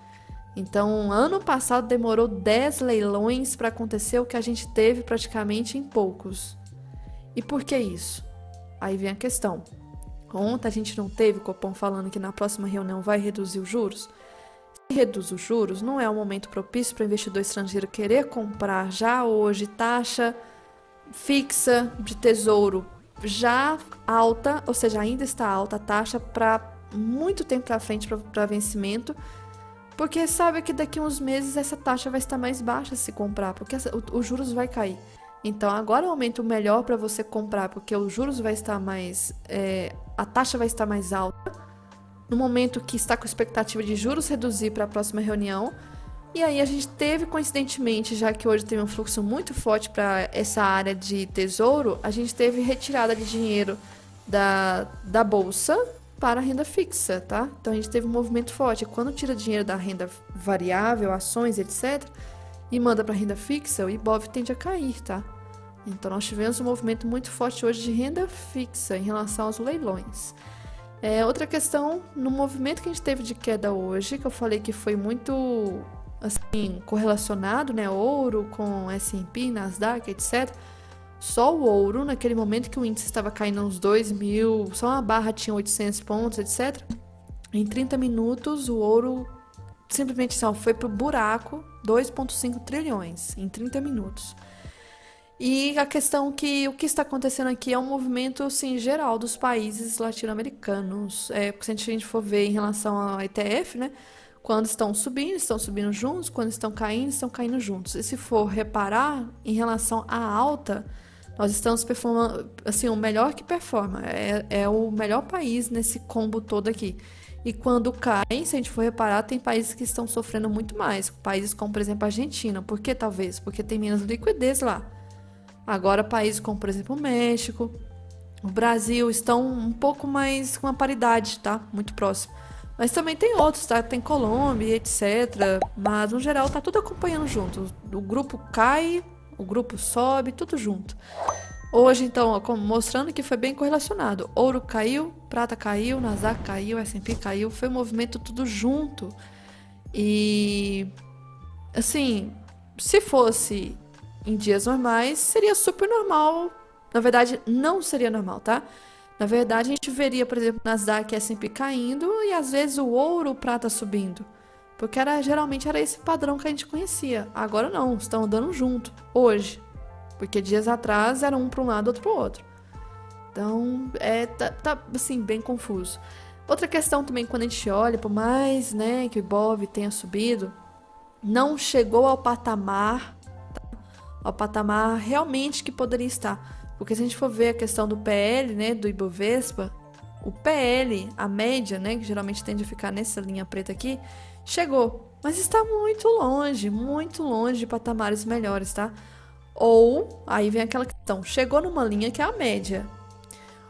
Então, ano passado demorou 10 leilões para acontecer o que a gente teve praticamente em poucos. E por que isso? Aí vem a questão. Ontem a gente não teve o Copom falando que na próxima reunião vai reduzir os juros? Se reduz os juros, não é um momento propício para o investidor estrangeiro querer comprar já hoje taxa fixa de tesouro já alta, ou seja, ainda está alta a taxa para muito tempo para frente para vencimento, porque sabe que daqui a uns meses essa taxa vai estar mais baixa se comprar, porque os juros vai cair. Então agora é o momento melhor para você comprar, porque os juros vai estar mais, a taxa vai estar mais alta, no momento que está com expectativa de juros reduzir para a próxima reunião. E aí a gente teve, coincidentemente, já que hoje teve um fluxo muito forte para essa área de tesouro, a gente teve retirada de dinheiro da bolsa para a renda fixa, tá? Então a gente teve um movimento forte. Quando tira dinheiro da renda variável, ações, etc., e manda para a renda fixa, o Ibov tende a cair, tá? Então nós tivemos um movimento muito forte hoje de renda fixa em relação aos leilões. Outra questão, no movimento que a gente teve de queda hoje, que eu falei que foi muito assim, correlacionado, né? Ouro com S&P, Nasdaq, etc. Só o ouro, naquele momento que o índice estava caindo uns 2.000, só uma barra tinha 800 pontos, etc. Em 30 minutos, o ouro simplesmente só foi pro buraco, 2,5 trilhões em 30 minutos. E a questão que o que está acontecendo aqui é um movimento assim, geral dos países latino-americanos. Se a gente for ver em relação ao ETF, né? Quando estão subindo juntos. Quando estão caindo juntos. E se for reparar em relação à alta, nós estamos performando assim, o melhor que performa. É o melhor país nesse combo todo aqui. E quando cai, se a gente for reparar, tem países que estão sofrendo muito mais. Países como, por exemplo, a Argentina. Por que talvez? Porque tem menos liquidez lá. Agora, países como, por exemplo, o México, o Brasil, estão um pouco mais com uma paridade, tá? Muito próximo. Mas também tem outros, tá? Tem Colômbia, etc. Mas, no geral, tá tudo acompanhando junto. O grupo cai, o grupo sobe, tudo junto. Hoje, então, mostrando que foi bem correlacionado. Ouro caiu, prata caiu, Nasdaq caiu, S&P caiu. Foi um movimento tudo junto. E, assim, se fosse em dias normais, seria super normal. Na verdade, não seria normal, tá? Na verdade, a gente veria, por exemplo, Nasdaq e S&P caindo e às vezes o ouro, o prata subindo. Porque geralmente era esse padrão que a gente conhecia. Agora não, estão andando junto, hoje. Porque dias atrás era um para um lado, outro para o outro. Então, tá assim, bem confuso. Outra questão também, quando a gente olha, por mais, né, que o Ibov tenha subido, não chegou ao patamar realmente que poderia estar. Porque se a gente for ver a questão do PL, né, do Ibovespa, o PL, a média, né, que geralmente tende a ficar nessa linha preta aqui, chegou. Mas está muito longe de patamares melhores, tá? Ou, aí vem aquela questão, chegou numa linha que é a média.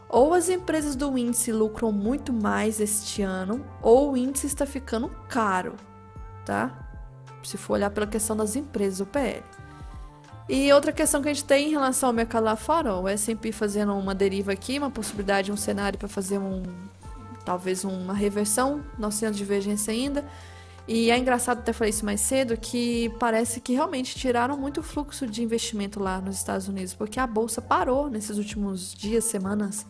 Ou as empresas do índice lucram muito mais este ano, ou o índice está ficando caro, tá? Se for olhar pela questão das empresas, o PL. E outra questão que a gente tem em relação ao mercado lá fora, o S&P fazendo uma deriva aqui, uma possibilidade, um cenário para fazer talvez uma reversão, nós temos divergência ainda. E é engraçado, até falei isso mais cedo, que parece que realmente tiraram muito fluxo de investimento lá nos Estados Unidos, porque a bolsa parou nesses últimos dias, semanas.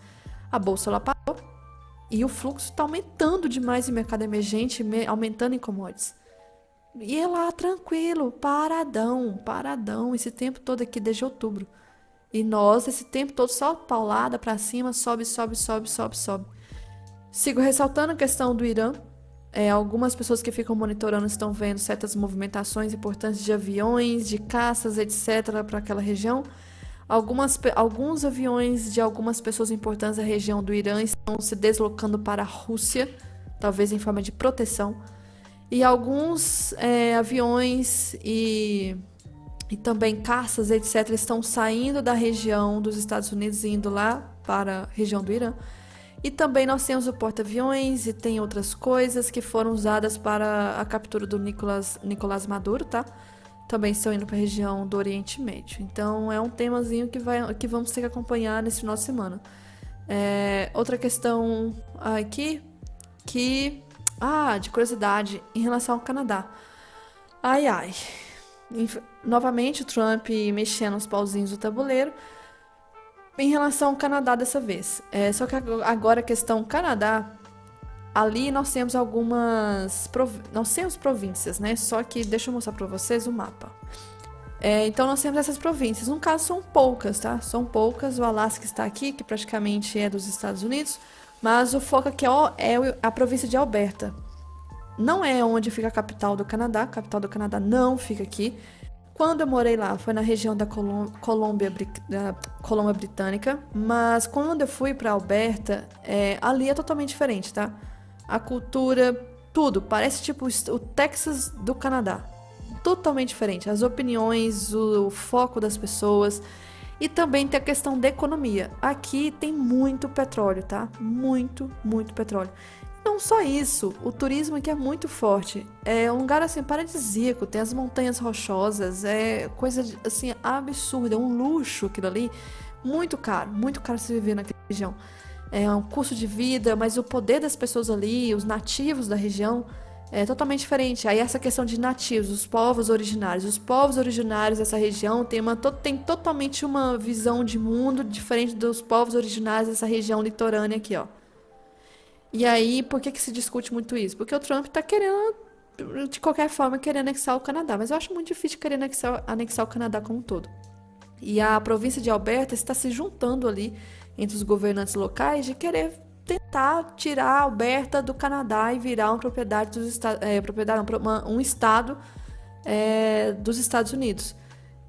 A bolsa lá parou e o fluxo está aumentando demais em mercado emergente, aumentando em commodities. E é lá, tranquilo, paradão, esse tempo todo aqui desde outubro. E nós, esse tempo todo, só paulada pra cima, sobe. Sigo ressaltando a questão do Irã. Algumas pessoas que ficam monitorando estão vendo certas movimentações importantes de aviões, de caças, etc. para aquela região. Alguns aviões de algumas pessoas importantes da região do Irã estão se deslocando para a Rússia, talvez em forma de proteção. E alguns aviões e também caças, etc., estão saindo da região dos Estados Unidos e indo lá para a região do Irã. E também nós temos o porta-aviões e tem outras coisas que foram usadas para a captura do Nicolás Maduro, tá? Também estão indo para a região do Oriente Médio. Então é um temazinho que vamos ter que acompanhar nesse final de semana. Outra questão aqui de curiosidade, em relação ao Canadá. Novamente o Trump mexendo os pauzinhos do tabuleiro. Em relação ao Canadá dessa vez. Só que agora a questão Canadá, ali nós temos nós temos províncias, né? Só que deixa eu mostrar para vocês o mapa. Então nós temos essas províncias. No caso são poucas, tá? São poucas. O Alasca está aqui, que praticamente é dos Estados Unidos. Mas o foco aqui é a província de Alberta. Não é onde fica a capital do Canadá. A capital do Canadá não fica aqui. Quando eu morei lá, foi na região da Colômbia Britânica. Mas quando eu fui para Alberta, ali é totalmente diferente, tá? A cultura, tudo. Parece tipo o Texas do Canadá. Totalmente diferente. As opiniões, o foco das pessoas. E também tem a questão da economia. Aqui tem muito petróleo, tá? Muito, muito petróleo. Não só isso, o turismo aqui é muito forte. É um lugar assim paradisíaco, tem as montanhas rochosas, é coisa assim absurda, é um luxo aquilo ali. Muito caro se viver naquela região. É um custo de vida, mas o poder das pessoas ali, os nativos da região, é totalmente diferente. Aí essa questão de nativos, os povos originários. Os povos originários dessa região tem totalmente uma visão de mundo diferente dos povos originários dessa região litorânea aqui, ó. E aí, por que que se discute muito isso? Porque o Trump tá querendo, de qualquer forma, querer anexar o Canadá. Mas eu acho muito difícil querer anexar o Canadá como um todo. E a província de Alberta está se juntando ali entre os governantes locais de querer tentar tirar a Alberta do Canadá e virar uma propriedade dos um estado dos Estados Unidos.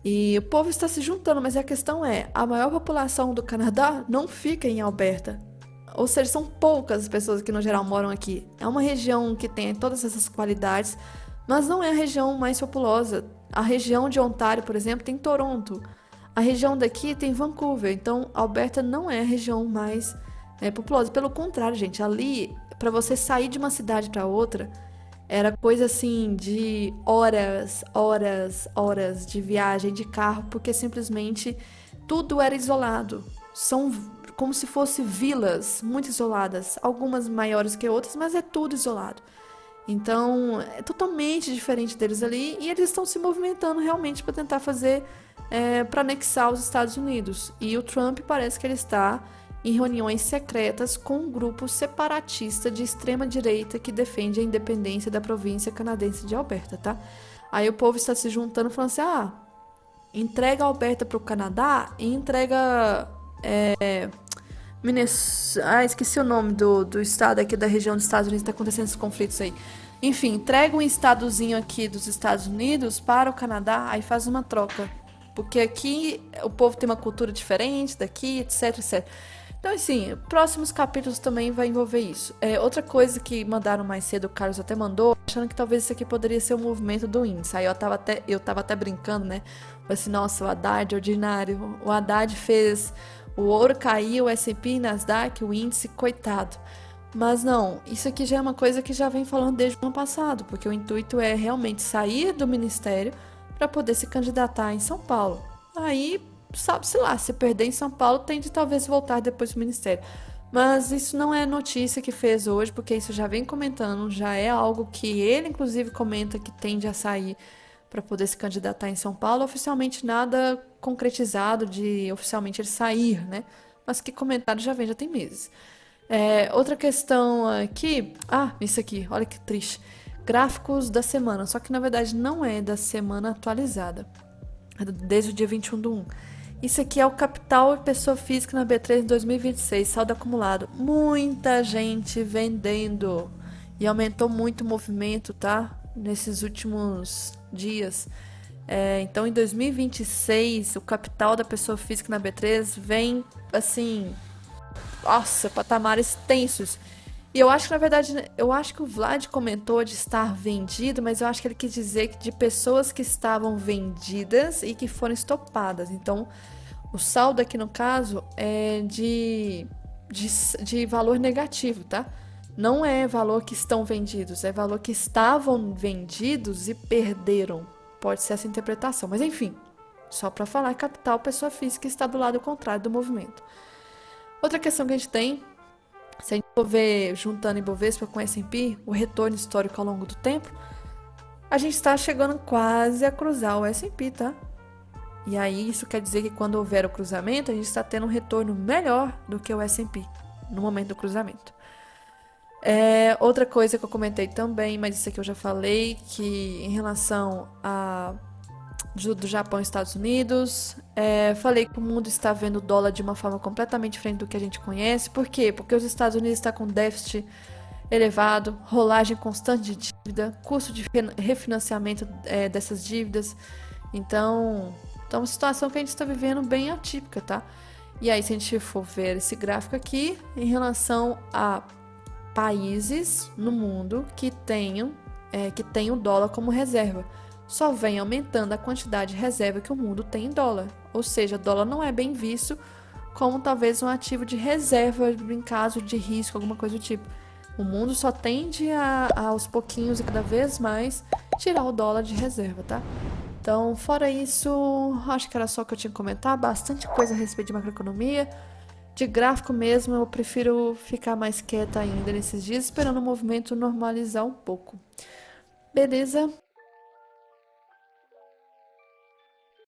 E o povo está se juntando, mas a questão é, a maior população do Canadá não fica em Alberta. Ou seja, são poucas as pessoas que no geral moram aqui. É uma região que tem todas essas qualidades, mas não é a região mais populosa. A região de Ontário, por exemplo, tem Toronto. A região daqui tem Vancouver. Então, Alberta não é a região mais populosa. Pelo contrário, gente, ali, para você sair de uma cidade para outra, era coisa assim de horas de viagem de carro, porque simplesmente tudo era isolado. São como se fossem vilas muito isoladas, algumas maiores que outras, mas é tudo isolado. Então, é totalmente diferente deles ali e eles estão se movimentando realmente para tentar fazer, para anexar os Estados Unidos. E o Trump parece que ele está em reuniões secretas com um grupo separatista de extrema direita que defende a independência da província canadense de Alberta, tá? Aí o povo está se juntando falando assim, entrega a Alberta para o Canadá e entrega esqueci o nome do estado aqui da região dos Estados Unidos, tá acontecendo esses conflitos aí. Enfim, entrega um estadozinho aqui dos Estados Unidos para o Canadá, aí faz uma troca. Porque aqui o povo tem uma cultura diferente daqui, etc, etc. Então, assim, próximos capítulos também vai envolver isso. Outra coisa que mandaram mais cedo, o Carlos até mandou, achando que talvez isso aqui poderia ser o movimento do índice. Aí eu tava até brincando, né? Falei assim, nossa, o Haddad ordinário. O Haddad fez o ouro cair, o S&P, Nasdaq, o índice, coitado. Mas não, isso aqui já é uma coisa que já vem falando desde o ano passado, porque o intuito é realmente sair do ministério para poder se candidatar em São Paulo. Aí, sabe-se lá, se perder em São Paulo, tem de talvez voltar depois do ministério. Mas isso não é notícia que fez hoje, porque isso já vem comentando, já é algo que ele, inclusive, comenta que tende a sair para poder se candidatar em São Paulo. Oficialmente nada concretizado de oficialmente ele sair, né? Mas que comentário já vem, já tem meses. Outra questão aqui, isso aqui, olha que triste. Gráficos da semana, só que na verdade não é da semana atualizada, é desde o dia 21/1. Isso aqui é o capital pessoa física na B3 em 2026, saldo acumulado. Muita gente vendendo e aumentou muito o movimento, tá? Nesses últimos dias. Então, em 2026, o capital da pessoa física na B3 vem, assim, nossa, patamares tensos. E eu acho que, na verdade, eu acho que o Vlad comentou de estar vendido, mas eu acho que ele quis dizer que de pessoas que estavam vendidas e que foram estopadas. Então, o saldo aqui, no caso, é de valor negativo, tá? Não é valor que estão vendidos, é valor que estavam vendidos e perderam. Pode ser essa interpretação, mas enfim, só para falar, capital, pessoa física está do lado contrário do movimento. Outra questão que a gente tem, se a gente for ver, juntando Ibovespa com S&P, o retorno histórico ao longo do tempo, a gente está chegando quase a cruzar o S&P, tá? E aí isso quer dizer que quando houver o cruzamento, a gente está tendo um retorno melhor do que o S&P no momento do cruzamento. Outra coisa que eu comentei também, mas isso aqui eu já falei, que em relação do Japão e Estados Unidos, falei que o mundo está vendo o dólar de uma forma completamente diferente do que a gente conhece. Por quê? Porque os Estados Unidos estão com déficit elevado, rolagem constante de dívida, custo de refinanciamento dessas dívidas. Então, é uma situação que a gente está vivendo bem atípica, tá? E aí, se a gente for ver esse gráfico aqui, em relação a países no mundo que tenham o dólar como reserva. só vem aumentando a quantidade de reserva que o mundo tem em dólar. Ou seja, dólar não é bem visto como talvez um ativo de reserva em caso de risco, alguma coisa do tipo. O mundo só tende aos pouquinhos e cada vez mais tirar o dólar de reserva, tá? Então, fora isso, acho que era só o que eu tinha que comentar. Bastante coisa a respeito de macroeconomia. De gráfico mesmo, eu prefiro ficar mais quieta ainda nesses dias, esperando o movimento normalizar um pouco. Beleza?